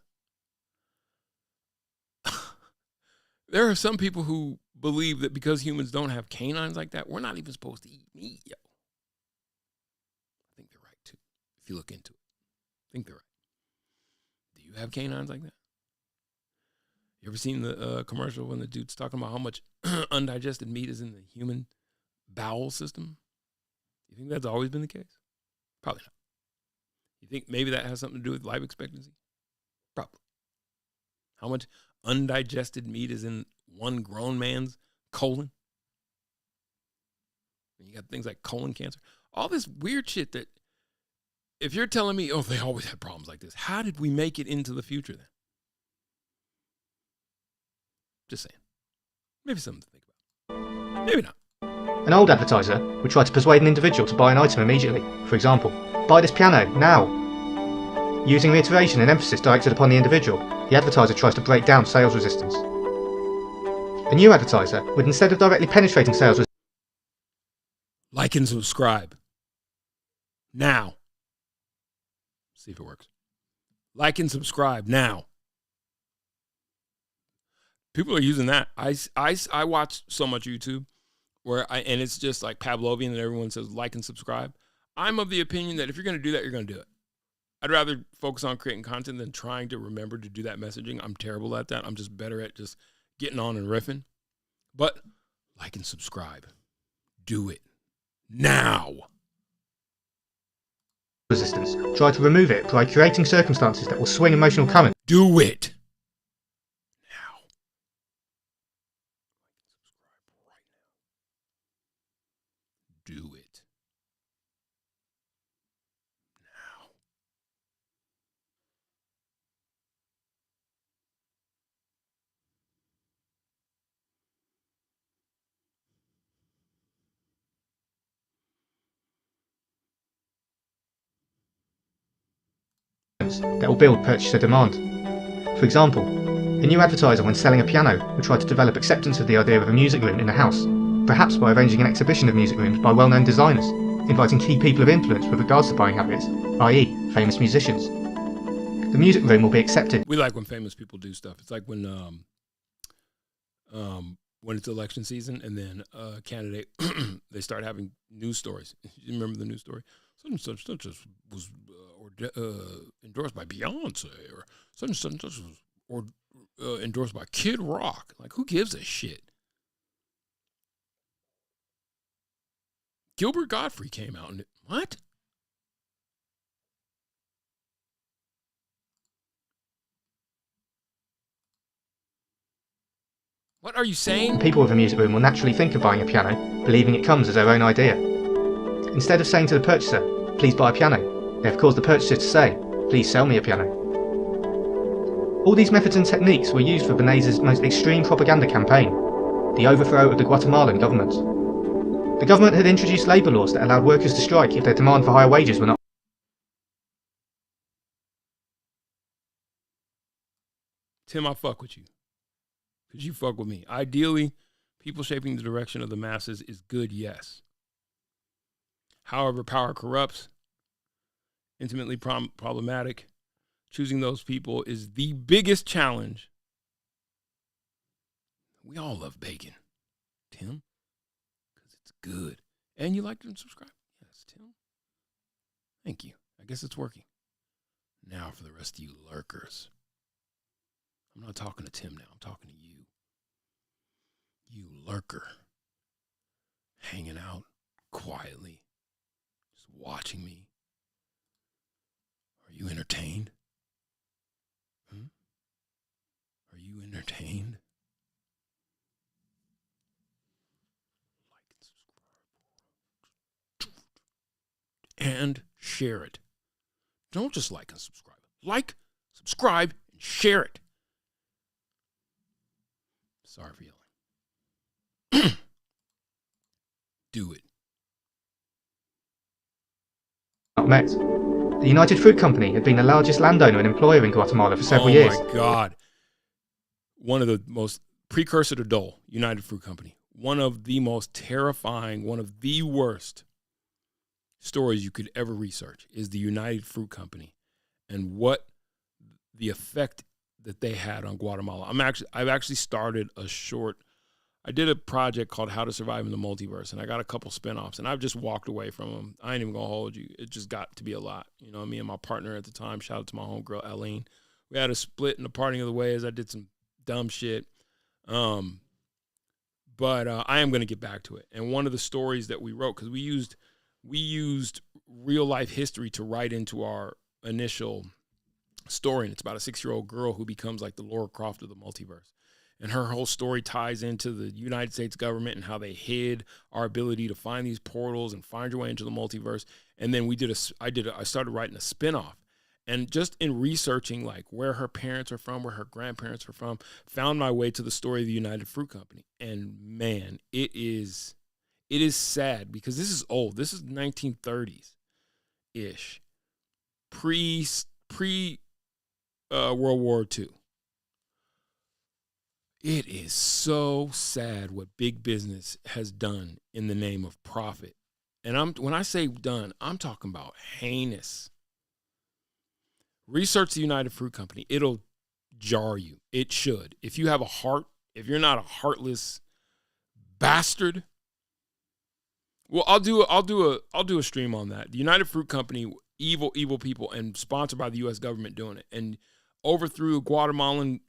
there are some people who believe that because humans don't have canines like that, we're not even supposed to eat meat, yo. I think they're right, too, if you look into it. I think they're right. Do you have canines like that? You ever seen the commercial when the dude's talking about how much undigested meat is in the human bowel system? You think that's always been the case? Probably not. You think maybe that has something to do with life expectancy? Probably. How much undigested meat is in one grown man's colon? And you got things like colon cancer. All this weird shit that, if you're telling me, oh, they always had problems like this, how did we make it into the future then? Just saying. Maybe something to think about. Maybe not. An old advertiser would try to persuade an individual to buy an item immediately. For example, buy this piano, now. Using reiteration and emphasis directed upon the individual, the advertiser tries to break down sales resistance. A new advertiser would, instead of directly penetrating sales resistance, like and subscribe. Now. See if it works. Like and subscribe now. People are using that. I watch so much YouTube and it's just like Pavlovian and everyone says like and subscribe. I'm of the opinion that if you're going to do that, you're going to do it. I'd rather focus on creating content than trying to remember to do that messaging. I'm terrible at that. I'm just better at just getting on and riffing. But like and subscribe. Do it now. resistance, try to remove it by creating circumstances that will swing emotional currents. Do it. Do it. Now. That will build purchaser demand. For example, a new advertiser when selling a piano will try to develop acceptance of the idea of a music room in the house, perhaps by arranging an exhibition of music rooms by well-known designers, inviting key people of influence with regards to buying habits, i.e. famous musicians. The music room will be accepted. We like when famous people do stuff. It's like when it's election season and then a candidate, they start having news stories. You remember the news story? Such and such was endorsed by Beyonce, or such and such was endorsed by Kid Rock. Like, who gives a shit? Gilbert Gottfried came out and what? What are you saying? People with a music room will naturally think of buying a piano, believing it comes as their own idea. Instead of saying to the purchaser, please buy a piano, they have caused the purchaser to say, please sell me a piano. All these methods and techniques were used for Beneza's most extreme propaganda campaign, the overthrow of the Guatemalan government. The government had introduced labour laws that allowed workers to strike if their demand for higher wages were not. Tim, I fuck with you. Because you fuck with me. Ideally, people shaping the direction of the masses is good, yes. However, power corrupts, intimately problematic. Choosing those people is the biggest challenge. We all love bacon, Tim, because it's good. And you like to subscribe? Yes, Tim. Thank you. I guess it's working. Now for the rest of you lurkers. I'm not talking to Tim now. I'm talking to you. You lurker. Hanging out quietly. Just watching me. Are you entertained? Are you entertained? And share it. Don't just like and subscribe. Like, subscribe, and share it. Sorry for yelling. Do it. Met. The United Fruit Company had been the largest landowner and employer in Guatemala for several years. Oh my God. One of the most, precursor to Dole, United Fruit Company. One of the most terrifying, one of the worst stories you could ever research is the United Fruit Company and what the effect that they had on Guatemala. I've actually started I did a project called How to Survive in the Multiverse, and I got a couple spinoffs, and I've just walked away from them. I ain't even gonna hold you. It just got to be a lot. You know, me and my partner at the time, shout out to my homegirl, Eileen, we had a split in the parting of the ways. I did some dumb shit. But I am going to get back to it. And one of the stories that we wrote, because we used real life history to write into our initial story. And it's about a 6-year-old girl who becomes like the Laura Croft of the multiverse. And her whole story ties into the United States government and how they hid our ability to find these portals and find your way into the multiverse. And then I started writing a spinoff. And just in researching like where her parents are from, where her grandparents are from, found my way to the story of the United Fruit Company. And man, it is sad because this is old. This is 1930s-ish, pre World War II. It is so sad what big business has done in the name of profit. And when I say done, I'm talking about heinous. Research the United Fruit Company. It'll jar you. It should. If you have a heart, if you're not a heartless bastard, well, I'll do a stream on that. The United Fruit Company, evil people, and sponsored by the U.S. government doing it, and overthrew a Guatemalan,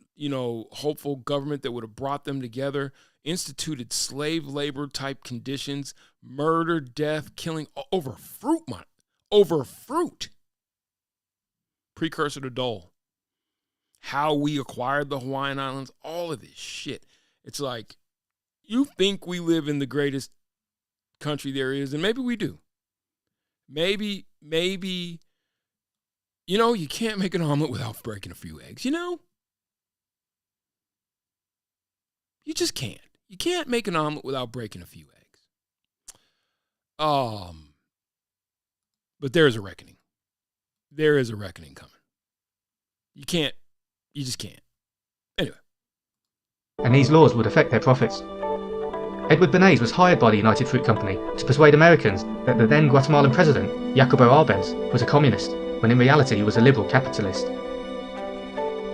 hopeful government that would have brought them together, instituted slave labor type conditions, murder, death, killing over fruit money, over fruit. Precursor to Dole. How we acquired the Hawaiian Islands, all of this shit. It's like, you think we live in the greatest country there is, and maybe we do. Maybe, you can't make an omelet without breaking a few eggs, You just can't. You can't make an omelet without breaking a few eggs. But there is a reckoning. There is a reckoning coming. You just can't. Anyway. And these laws would affect their profits. Edward Bernays was hired by the United Fruit Company to persuade Americans that the then Guatemalan president, Jacobo Arbenz, was a communist, when in reality he was a liberal capitalist.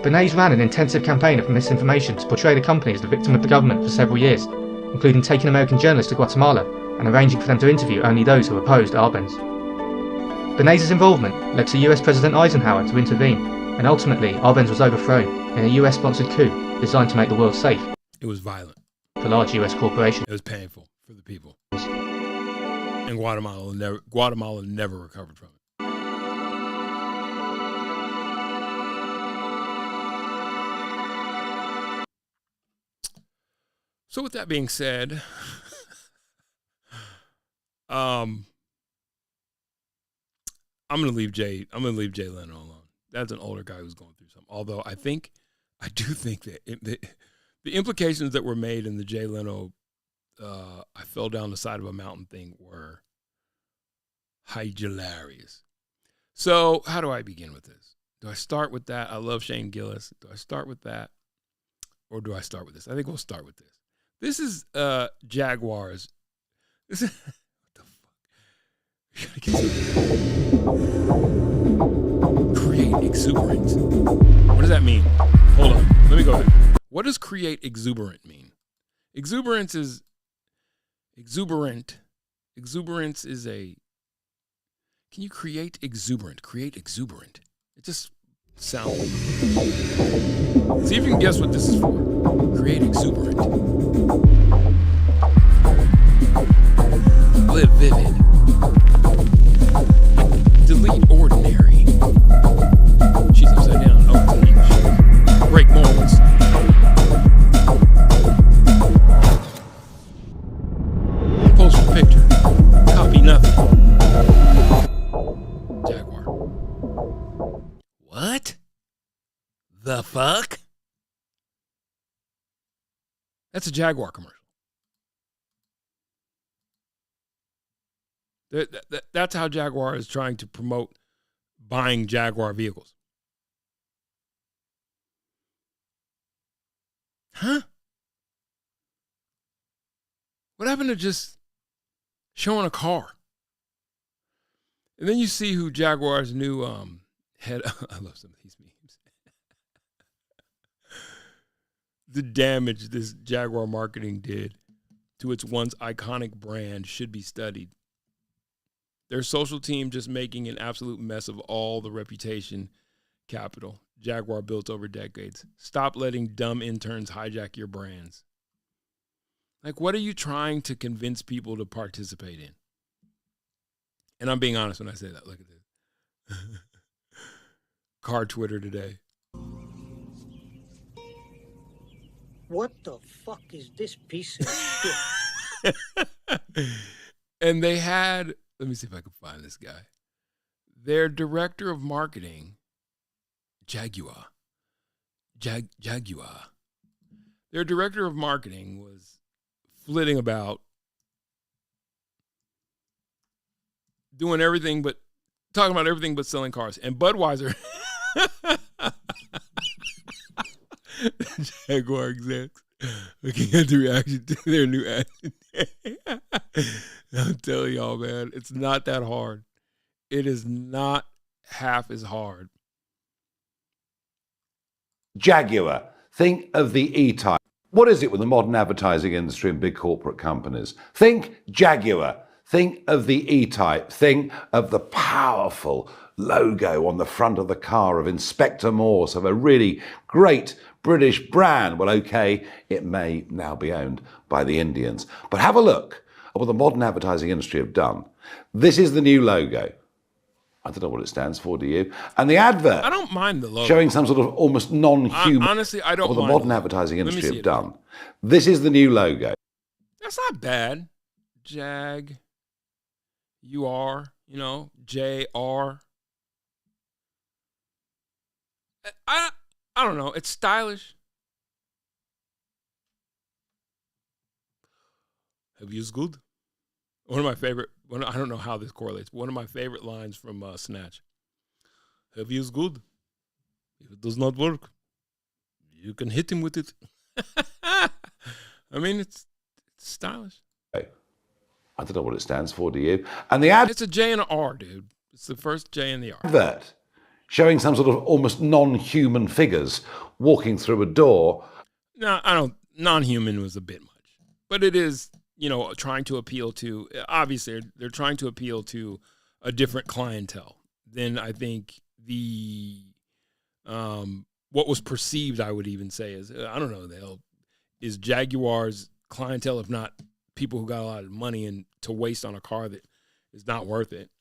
Bernays ran an intensive campaign of misinformation to portray the company as the victim of the government for several years, including taking American journalists to Guatemala and arranging for them to interview only those who opposed Arbenz. Bernays' involvement led to US President Eisenhower to intervene, and ultimately Arbenz was overthrown in a US-sponsored coup designed to make the world safe. It was violent. For large US corporations. It was painful for the people. And Guatemala never recovered from it. So with that being said, I'm gonna leave Jay Leno alone. That's an older guy who's going through something. Although I do think that the implications that were made in the Jay Leno I fell down the side of a mountain thing were hilarious. So how do I begin with this? Do I start with that? I love Shane Gillis. Do I start with that? Or do I start with this? I think we'll start with this. This is Jaguars. This is what the fuck? Create exuberance. What does that mean? Hold on. Let me go ahead. What does create exuberant mean? Exuberance is exuberant. Exuberance is a. Can you create exuberant? Create exuberant. It just sound. See if you can guess what this is for. Create exuberant. Live vivid. Delete ordinary. She's upside down. Oh, delete. Break molds. Post a picture. Copy nothing. Jaguar. What? The fuck? That's a Jaguar commercial. That's how Jaguar is trying to promote buying Jaguar vehicles. Huh? What happened to just showing a car? And then you see who Jaguar's new head. I love some of these memes. The damage this Jaguar marketing did to its once iconic brand should be studied. Their social team just making an absolute mess of all the reputation capital Jaguar built over decades. Stop letting dumb interns hijack your brands. Like, what are you trying to convince people to participate in? And I'm being honest when I say that. Look at this. Car Twitter today. What the fuck is this piece of shit? And they had, let me see if I can find this guy. Their director of marketing, Jaguar. Their director of marketing was flitting about, doing everything but, talking about everything but selling cars. And Budweiser, Jaguar execs, looking at the reaction to their new ad today. I'm telling y'all, man, it's not that hard. It is not half as hard. Jaguar. Think of the E-Type. What is it with the modern advertising industry and big corporate companies? Think Jaguar. Think of the E-Type. Think of the powerful logo on the front of the car of Inspector Morse, of a really great British brand. Well, okay, it may now be owned by the Indians. But have a look at what the modern advertising industry have done. This is the new logo. I don't know what it stands for, do you? And the advert, I don't mind the logo. Showing some sort of almost non-human. Honestly, I don't what the mind modern the advertising Let me industry see have it. done. This is the new logo. That's not bad. Jag. UR, JR. I don't know. It's stylish. Have you used good? One of my favorite, I don't know how this correlates, but one of my favorite lines from Snatch. Have you used good? If it does not work, you can hit him with it. I mean, it's stylish. I don't know what it stands for, do you? And the ad. It's a J and an R, dude. It's the first J and the R. Advert showing some sort of almost non-human figures walking through a door. No, I don't. Non-human was a bit much, but it is, trying to appeal to. Obviously, they're trying to appeal to a different clientele than I think the what was perceived. I would even say is I don't know the hell is Jaguar's clientele, if not people who got a lot of money and to waste on a car that is not worth it.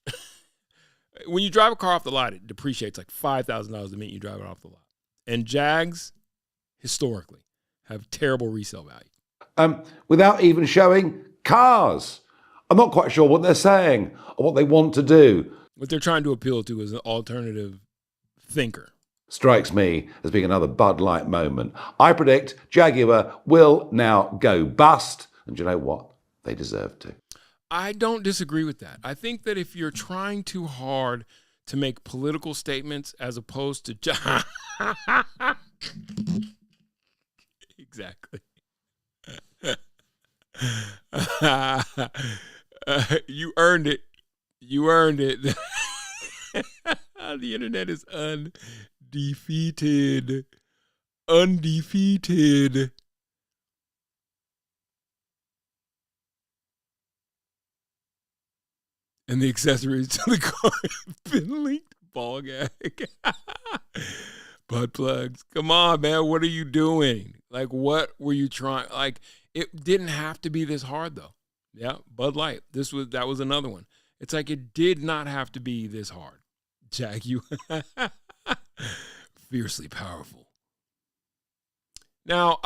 When you drive a car off the lot, it depreciates like $5,000 the minute you drive it off the lot. And Jags, historically, have terrible resale value. Without even showing cars. I'm not quite sure what they're saying or what they want to do. What they're trying to appeal to is an alternative thinker. Strikes me as being another Bud Light moment. I predict Jaguar will now go bust. And do you know what? They deserve to. I don't disagree with that. I think that if you're trying too hard to make political statements as opposed to exactly. You earned it. You earned it. The internet is undefeated. Undefeated. And the accessories to the car have been leaked football gag. Butt plugs. Come on, man. What are you doing? Like, what were you trying? Like, it didn't have to be this hard, though. Yeah, Bud Light. That was another one. It's like it did not have to be this hard. Jack, you fiercely powerful. Now,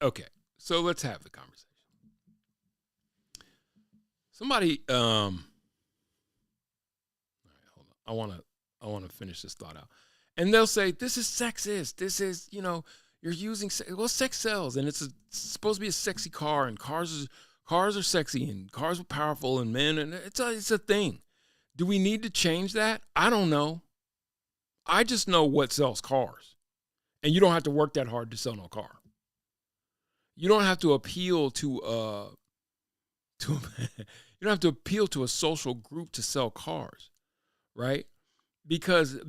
okay, so let's have the conversation. Somebody, all right, hold on. I want to finish this thought out. And they'll say, this is sexist. This is, you're using, well, sex sells, and it's supposed to be a sexy car, and cars are sexy, and cars are powerful, and men, and it's a thing. Do we need to change that? I don't know. I just know what sells cars. And you don't have to work that hard to sell no car. You don't have to appeal to you don't have to appeal to a social group to sell cars, right? Because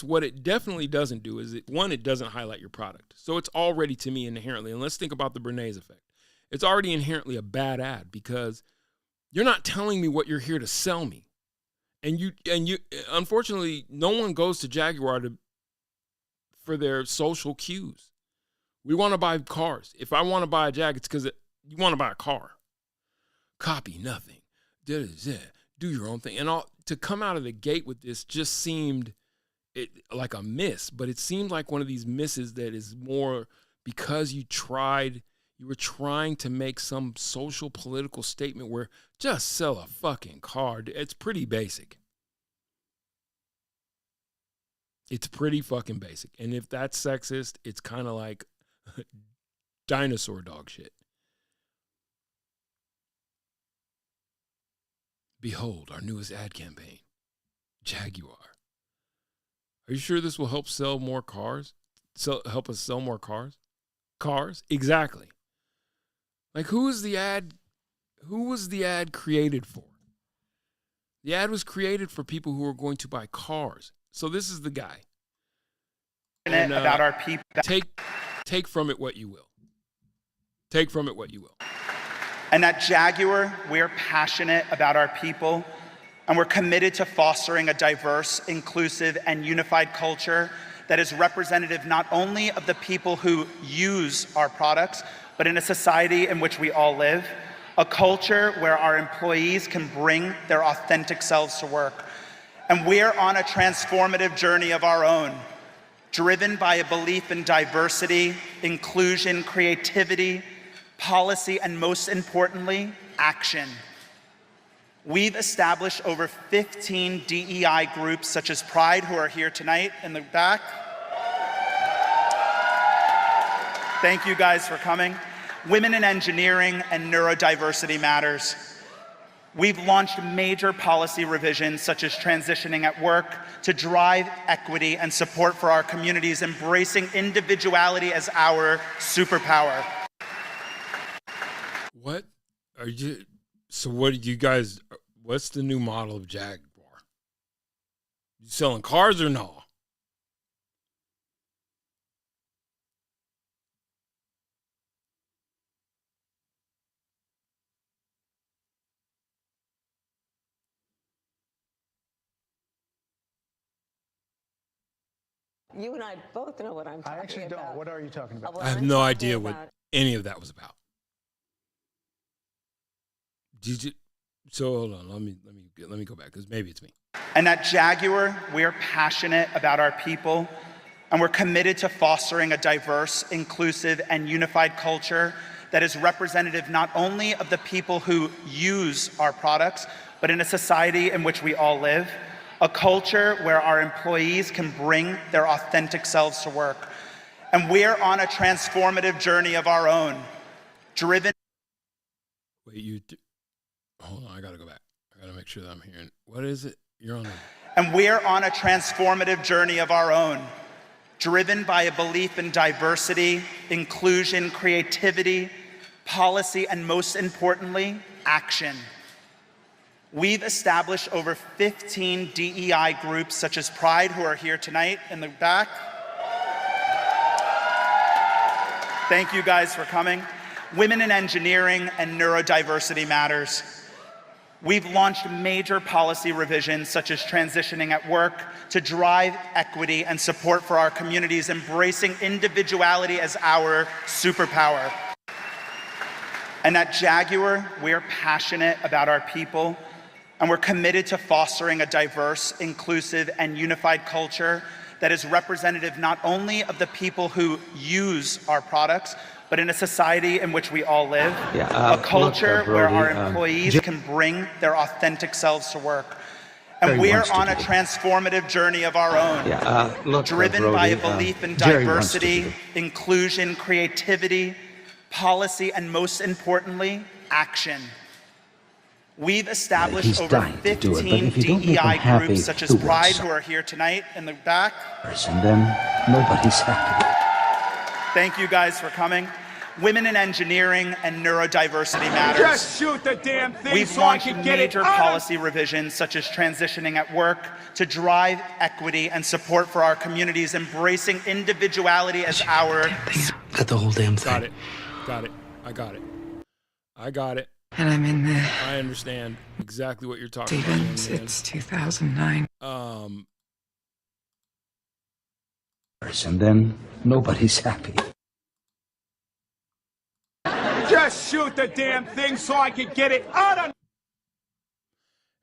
what it definitely doesn't do is, it doesn't highlight your product. So it's already, to me, inherently, and let's think about the Bernays effect. It's already inherently a bad ad because you're not telling me what you're here to sell me. And you unfortunately, no one goes to Jaguar for their social cues. We want to buy cars. If I want to buy a Jag, it's because you want to buy a car. Copy nothing. Do your own thing. And to come out of the gate with this just seemed like a miss, but it seemed like one of these misses that is more because you were trying to make some social political statement where just sell a fucking car. It's pretty basic. It's pretty fucking basic. And if that's sexist, it's kind of like dinosaur dog shit. Behold our newest ad campaign, Jaguar. Are you sure this will help sell more cars? Help us sell more cars? Cars? Exactly. Like, who was the ad created for? The ad was created for people who are going to buy cars. So this is the guy. And, about our people. Take from it what you will. Take from it what you will. And at Jaguar, we're passionate about our people, and we're committed to fostering a diverse, inclusive, and unified culture that is representative not only of the people who use our products, but in a society in which we all live, a culture where our employees can bring their authentic selves to work. And we're on a transformative journey of our own, driven by a belief in diversity, inclusion, creativity, policy, and most importantly, action. We've established over 15 DEI groups such as Pride, who are here tonight in the back. Thank you guys for coming. Women in Engineering and Neurodiversity Matters. We've launched major policy revisions such as transitioning at work to drive equity and support for our communities, embracing individuality as our superpower. What are you? So what did you guys? What's the new model of Jaguar? You selling cars or no? You and I both know what I'm talking about. I actually don't. What are you talking about? I have no idea what any of that was about. Did you? So hold on. Let me go back because maybe it's me. And at Jaguar, we're passionate about our people, and we're committed to fostering a diverse, inclusive, and unified culture that is representative not only of the people who use our products, but in a society in which we all live, a culture where our employees can bring their authentic selves to work. And we're on a transformative journey of our own, driven. Wait, hold on, I gotta go back. I gotta make sure that I'm hearing. What is it? You're on. And we're on a transformative journey of our own, driven by a belief in diversity, inclusion, creativity, policy, and most importantly, action. We've established over 15 DEI groups such as Pride, who are here tonight in the back. Thank you guys for coming. Women in Engineering and Neurodiversity Matters. We've launched major policy revisions such as transitioning at work to drive equity and support for our communities, embracing individuality as our superpower. And at Jaguar, we're passionate about our people, and we're committed to fostering a diverse, inclusive, and unified culture that is representative not only of the people who use our products, but in a society in which we all live, a culture where our employees can bring their authentic selves to work. And we're on a transformative journey of our own, driven by a belief in diversity, inclusion, creativity, policy, and most importantly, action. We've established over 15 DEI groups such as Pride, who are here tonight in the back. And then nobody's happy. Thank you guys for coming. Women in Engineering and Neurodiversity Matters. Just shoot the damn thing. We've so I launched can get major it out of- policy revisions such as transitioning at work to drive equity and support for our communities, embracing individuality as our... Got the whole damn thing. Got it. Got it. I got it. I got it. And I'm in the... I understand exactly what you're talking Stevens, about. it's 2009. And then nobody's happy. Just shoot the damn thing so I can get it out of...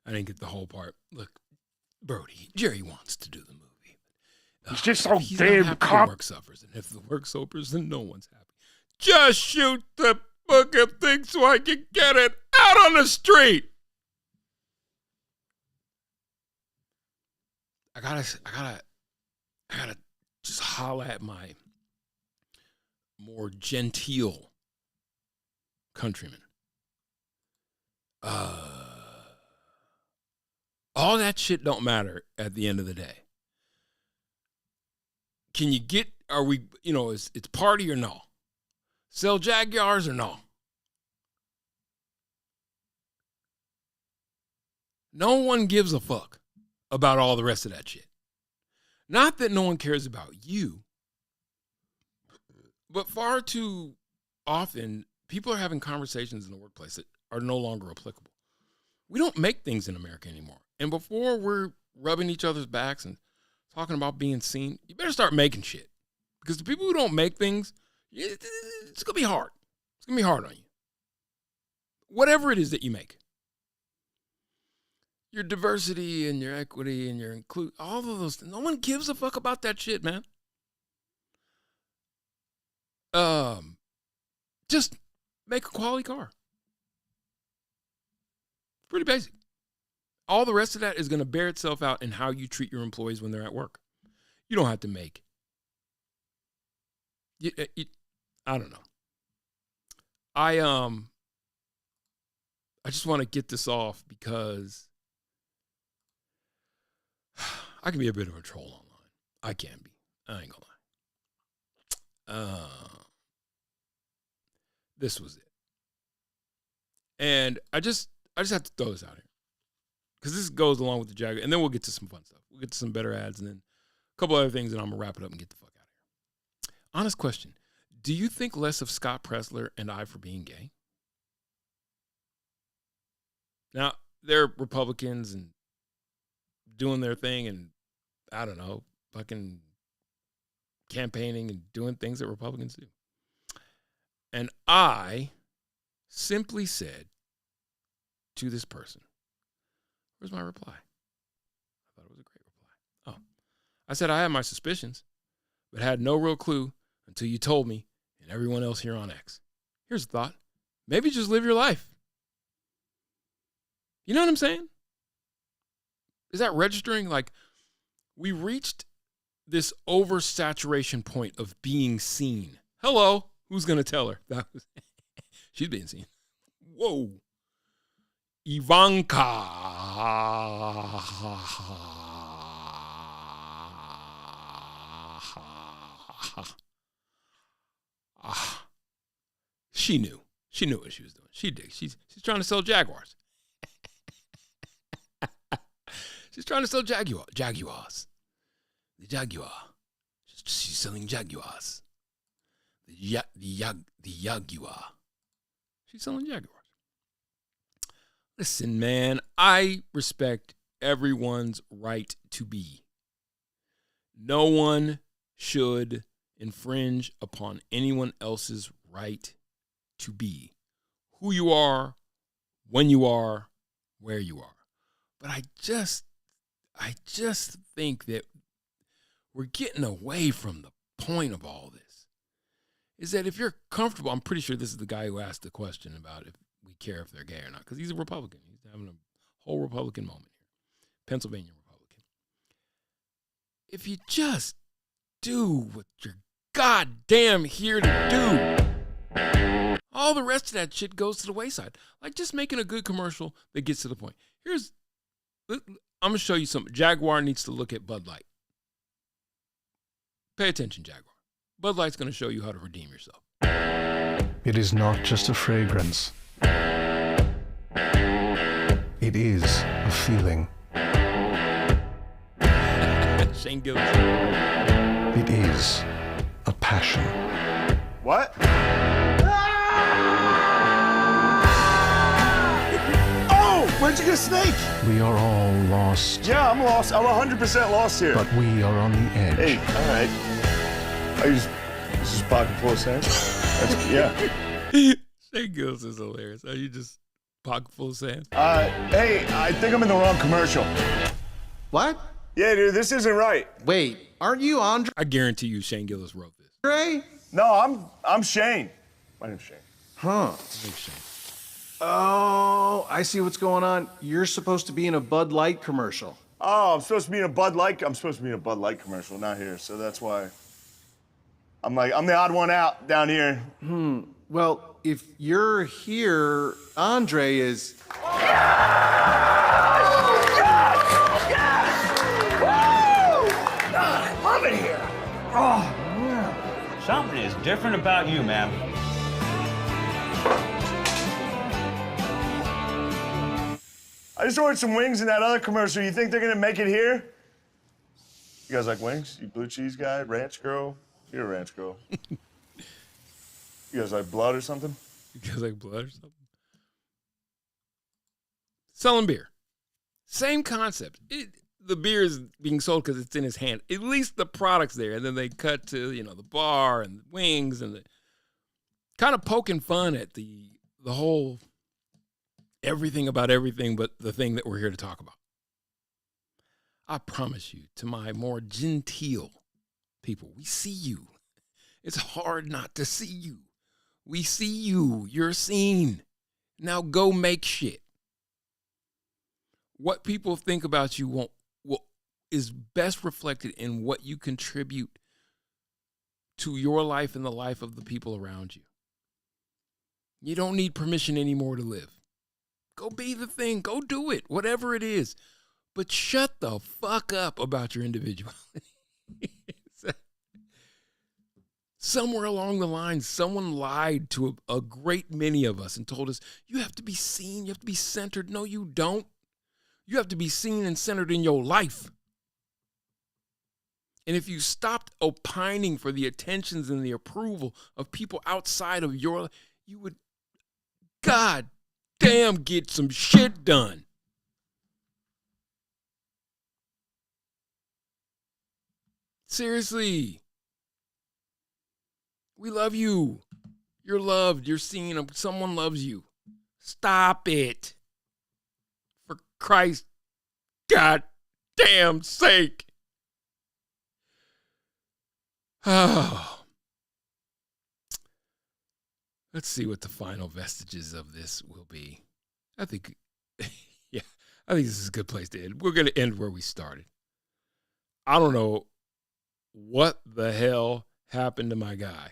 I didn't get the whole part. Look, Brody, Jerry wants to do the movie. He's just so He's not damn happy the cop. work suffers, and if the work suffers, then no one's happy. Just shoot the fucking thing so I can get it out on the street. I gotta just holler at my more genteel countrymen. All that shit don't matter at the end of the day. Can you get, are we, it's party or no? Sell Jaguars or no? No one gives a fuck about all the rest of that shit. Not that no one cares about you, but far too often, people are having conversations in the workplace that are no longer applicable. We don't make things in America anymore. And before we're rubbing each other's backs and talking about being seen, you better start making shit. Because the people who don't make things, it's going to be hard. It's going to be hard on you. Whatever it is that you make. Your diversity and your equity and your include, all of those things. No one gives a fuck about that shit, man. Just make a quality car. Pretty basic. All the rest of that is going to bear itself out in how you treat your employees when they're at work. You don't have to make. I don't know. I just want to get this off because I can be a bit of a troll online. I can be. I ain't gonna lie. This was it. And I just have to throw this out here. Because this goes along with the Jaguar. And then we'll get to some fun stuff. We'll get to some better ads and then a couple other things, and I'm going to wrap it up and get the fuck out of here. Honest question. Do you think less of Scott Presler and I for being gay? Now, they're Republicans and doing their thing and, I don't know, fucking campaigning and doing things that Republicans do. And I simply said to this person, where's my reply? I thought it was a great reply. Oh, I said I had my suspicions, but had no real clue until you told me and everyone else here on X. Here's a thought. Maybe just live your life. You know what I'm saying? Is that registering? Like, we reached this oversaturation point of being seen. Hello, who's going to tell her? That was she's being seen. Whoa. Ivanka. She knew. She knew what she was doing. She did. She's trying to sell Jaguars. She's trying to sell Jaguars. The Jaguar. She's selling Jaguars. The Jaguar. She's selling Jaguars. Listen, man, I respect everyone's right to be. No one should infringe upon anyone else's right to be who you are, when you are, where you are. But I just think that we're getting away from the point of all this. Is that if you're comfortable, I'm pretty sure this is the guy who asked the question about if we care if they're gay or not, because he's a Republican. He's having a whole Republican moment here. Pennsylvania Republican. If you just do what you're goddamn here to do, all the rest of that shit goes to the wayside. Like just making a good commercial that gets to the point. I'm going to show you something. Jaguar needs to look at Bud Light. Pay attention, Jaguar. Bud Light's going to show you how to redeem yourself. It is not just a fragrance. It is a feeling. Shane Gillis. It is a passion. What? Oh! Where'd you get a snake? We are all lost. Yeah, I'm lost. I'm 100% lost here. But we are on the edge. Hey, all right. This is pocket full of sand? Yeah. Shane Gillis is hilarious. Are you just pocket full of sand? Hey, I think I'm in the wrong commercial. What? Yeah, dude, this isn't right. Wait, aren't you Andre? I guarantee you Shane Gillis wrote this. No, I'm Shane. My name's Shane. Huh. Shane. Oh, I see what's going on. You're supposed to be in a Bud Light commercial. Oh, I'm supposed to be in a Bud Light commercial, not here, so that's why. I'm the odd one out down here. Well, if you're here, Andre is... I love it here. Oh, yeah. Something is different about you, man. I just ordered some wings in that other commercial. You think they're gonna make it here? You guys like wings? You blue cheese guy, ranch girl? You're a ranch girl. You guys like blood or something? You guys like blood or something? Selling beer. Same concept. The beer is being sold because it's in his hand. At least the product's there. And then they cut to, the bar and the wings and the kind of poking fun at the whole everything about everything but the thing that we're here to talk about. I promise you, to my more genteel people, we see you. It's hard not to see you. We see you. You're seen. Now go make shit. What people think about you is best reflected in what you contribute to your life and the life of the people around you. You don't need permission anymore to live. Go be the thing. Go do it. Whatever it is. But shut the fuck up about your individuality. Somewhere along the line, someone lied to a great many of us and told us, you have to be seen, you have to be centered. No, you don't. You have to be seen and centered in your life. And if you stopped opining for the attentions and the approval of people outside of your life, you would, God damn, get some shit done. Seriously. We love you. You're loved. You're seen. Someone loves you. Stop it. For Christ's goddamn sake. Oh. Let's see what the final vestiges of this will be. I think this is a good place to end. We're going to end where we started. I don't know what the hell happened to my guy,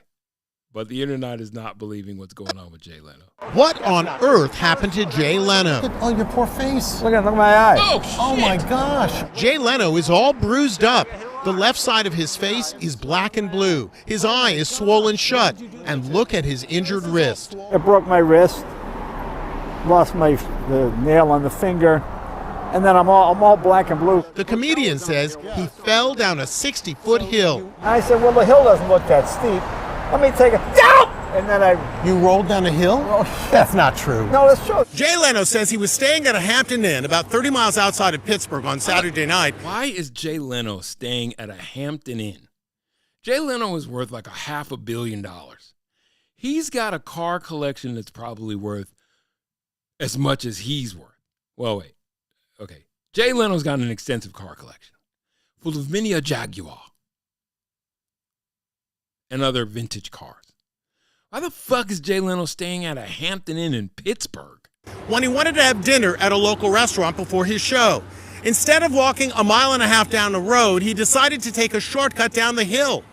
but the internet is not believing what's going on with Jay Leno. What on earth happened to Jay Leno? Oh, your poor face. Look at my eye. Oh, shit. Oh, my gosh. Jay Leno is all bruised up. The left side of his face is black and blue. His eye is swollen shut. And look at his injured wrist. It broke my wrist, lost the nail on the finger, and then I'm all black and blue. The comedian says he fell down a 60-foot hill. I said, well, the hill doesn't look that steep. Let me take it. Down! and then You rolled down a hill? That's not true. No, that's true. Jay Leno says he was staying at a Hampton Inn about 30 miles outside of Pittsburgh on Saturday night. Why is Jay Leno staying at a Hampton Inn? Jay Leno is worth like $500 million. He's got a car collection that's probably worth as much as he's worth. Well, wait. Okay. Jay Leno's got an extensive car collection full of many a Jaguar and other vintage cars. Why the fuck is Jay Leno staying at a Hampton Inn in Pittsburgh? When he wanted to have dinner at a local restaurant before his show. Instead of walking 1.5 miles down the road, he decided to take a shortcut down the hill.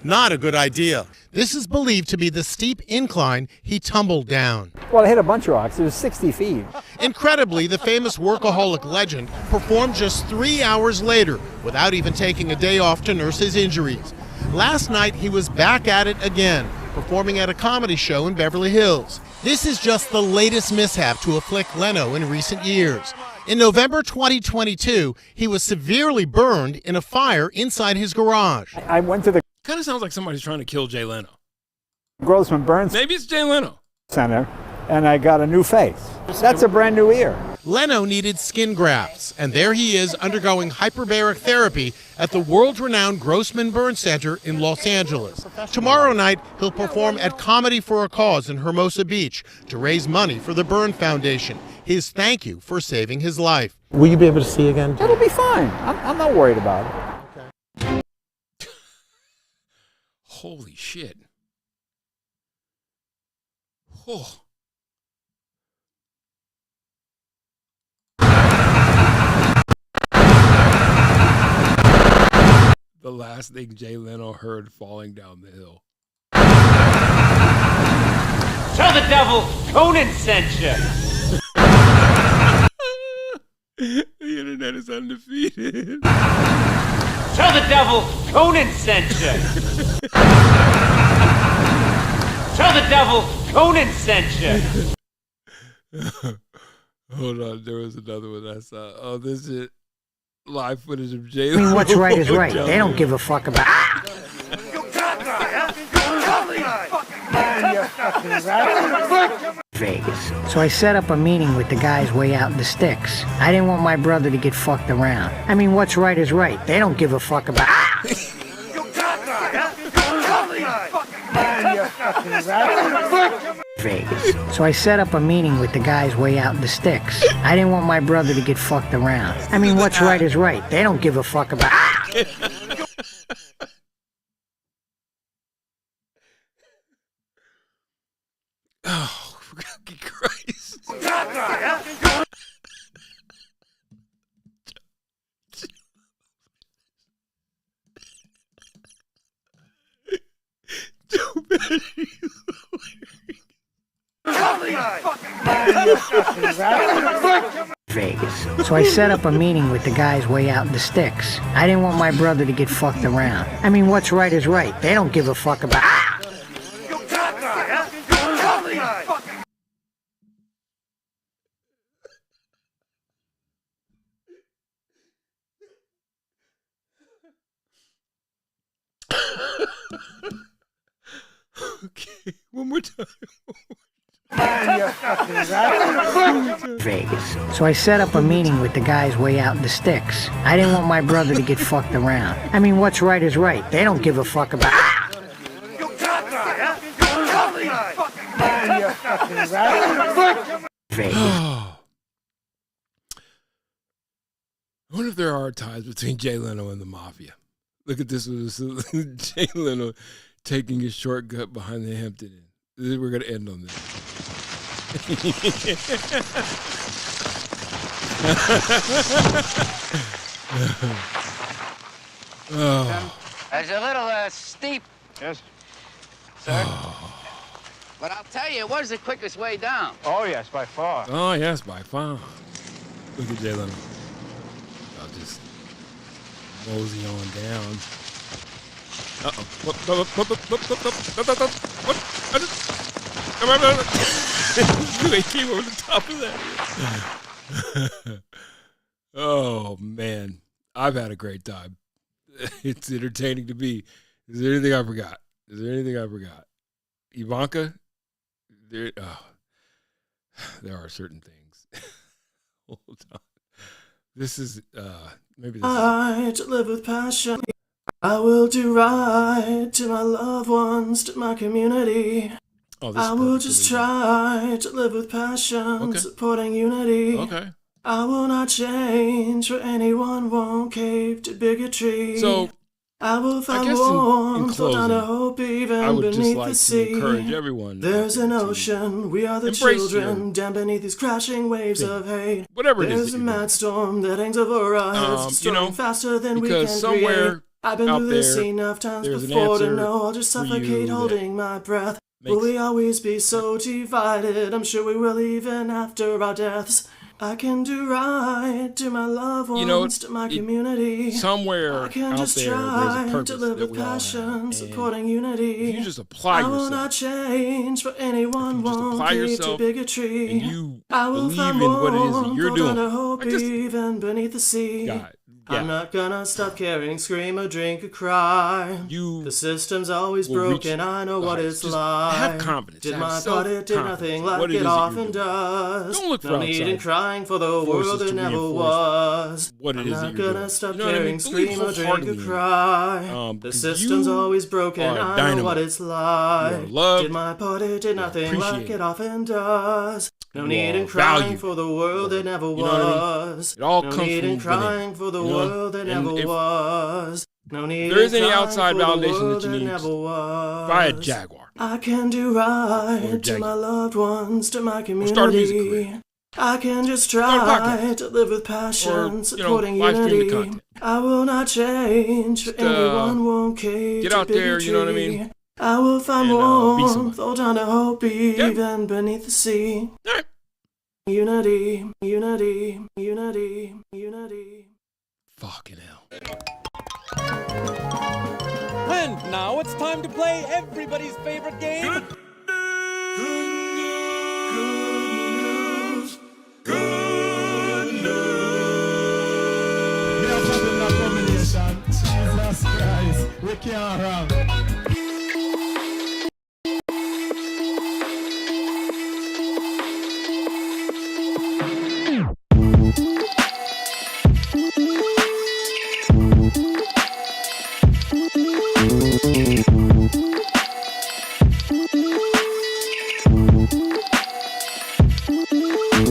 Not a good idea. This is believed to be the steep incline he tumbled down. Well, I hit a bunch of rocks. It was 60 feet. Incredibly, the famous workaholic legend performed just 3 hours later without even taking a day off to nurse his injuries. Last night, he was back at it again, performing at a comedy show in Beverly Hills. This is just the latest mishap to afflict Leno in recent years. In November 2022, he was severely burned in a fire inside his garage. I went to the Kind of sounds like somebody's trying to kill Jay Leno. Grossman Burns Maybe it's Jay Leno. Center, and I got a new face. That's a brand new ear. Leno needed skin grafts, and there he is undergoing hyperbaric therapy at the world-renowned Grossman Burns Center in Los Angeles. Tomorrow night, he'll perform at Comedy for a Cause in Hermosa Beach to raise money for the Burn Foundation, his thank you for saving his life. Will you be able to see again? It'll be fine. I'm not worried about it. Holy shit. Oh. The last thing Jay Leno heard falling down the hill. Tell the devil Conan sent you. The internet is undefeated. Tell the devil Conan sent you. Tell the devil Conan sent you. Hold on, there was another one I saw. Oh, this is live footage of Jay. I mean, what's right is right. They don't give a fuck about. Vegas. So I set up a meeting with the guys way out in the sticks. I didn't want my brother to get fucked around. I mean, what's right is right. They don't give a fuck about. Vegas. So I set up a meeting with the guys way out in the sticks. I didn't want my brother to get fucked around. I mean, what's right is right. They don't give a fuck about. Oh, for fucking Christ. Vegas. So I set up a meeting with the guys way out in the sticks. I didn't want my brother to get fucked around. I mean, what's right is right. They don't give a fuck about. Okay, one more time. Vegas. So I set up a meeting with the guys way out in the sticks. I didn't want my brother to get fucked around. I mean, what's right is right. They don't give a fuck about. Vegas. I wonder if there are ties between Jay Leno and the mafia. Look at this one. Jay Leno taking a shortcut behind the Hampton Inn. We're going to end on this. Oh. It's a little steep. Yes, sir. But I'll tell you, it was the quickest way down. Oh, yes, by far. Oh, yes, by far. Look at Jay Leno. I'll just mosey on down. Uh-oh. What? They came over the top of that. Oh, man. I've had a great time. It's entertaining to me. Is there anything I forgot? Ivanka, there are certain things. Hold on. This is maybe this I to live with passion. I will do right to my loved ones, to my community. Oh, this I is will perfect just to me. try to live with passion, Okay. supporting unity. Okay. I will not change for anyone, won't cave to bigotry. So, I will find guess in warmth, hold on to closing, hope even I would just beneath like the to sea. encourage everyone There's an ocean, we are the embrace children, your down beneath these crashing waves thing. of hate. Whatever it is There's that a you're mad storm that hangs over our heads, destroying faster than we because can somewhere create. I've been out through this there, enough times there's an before to answer know I'll just for you suffocate that holding my breath. Will we always be so divided? I'm sure we will even after our deaths. I can do right to my loved ones, to my community. somewhere I can out just there, there's a try purpose to live that with we all have. passion, And supporting unity. if you just apply I will yourself, not change for anyone, won't apply cave to yourself bigotry. and you I will believe find in what it is that warmth, you're hold on doing, to hope even beneath the sea. God, I'm not gonna stop caring, scream or drink or cry. The system's always will reach broken, I know what it's just like. have confidence, Did have my part, it did self-confidence nothing in like what it it is that often you're doing. does. Don't look for No need in outside crying for the forces world that to never reinforce was. what it I'm is not that you're gonna doing. stop You know what I caring, mean? scream Believe or drink or wholeheartedly in it. cry. The Because system's you always broken, are I know dynamite. what it's You like. are loved. Did my part, it did nothing like appreciated. it often does. No You need are in crying valued. for the world that never You know what I mean? was. It all no comes need from in within. crying for the You know? world that And never if was. No need there is in any crying outside for the validation world that you need, never was. buy a Jaguar. I can do Or right a to my Jaguar. loved ones, to my community. start a music career. I can just Start a try podcast. to live with passion, Or, you know, supporting live stream the unity. content. I will not change for anyone, won't cave get to out there, you know what I bigotry. mean? I will find And, be warmth, somebody. hold on to hope even beneath the sea. Unity, unity, unity, unity. Fucking hell. And now it's time to play everybody's favorite game. Jesus Christ, we can't wrong.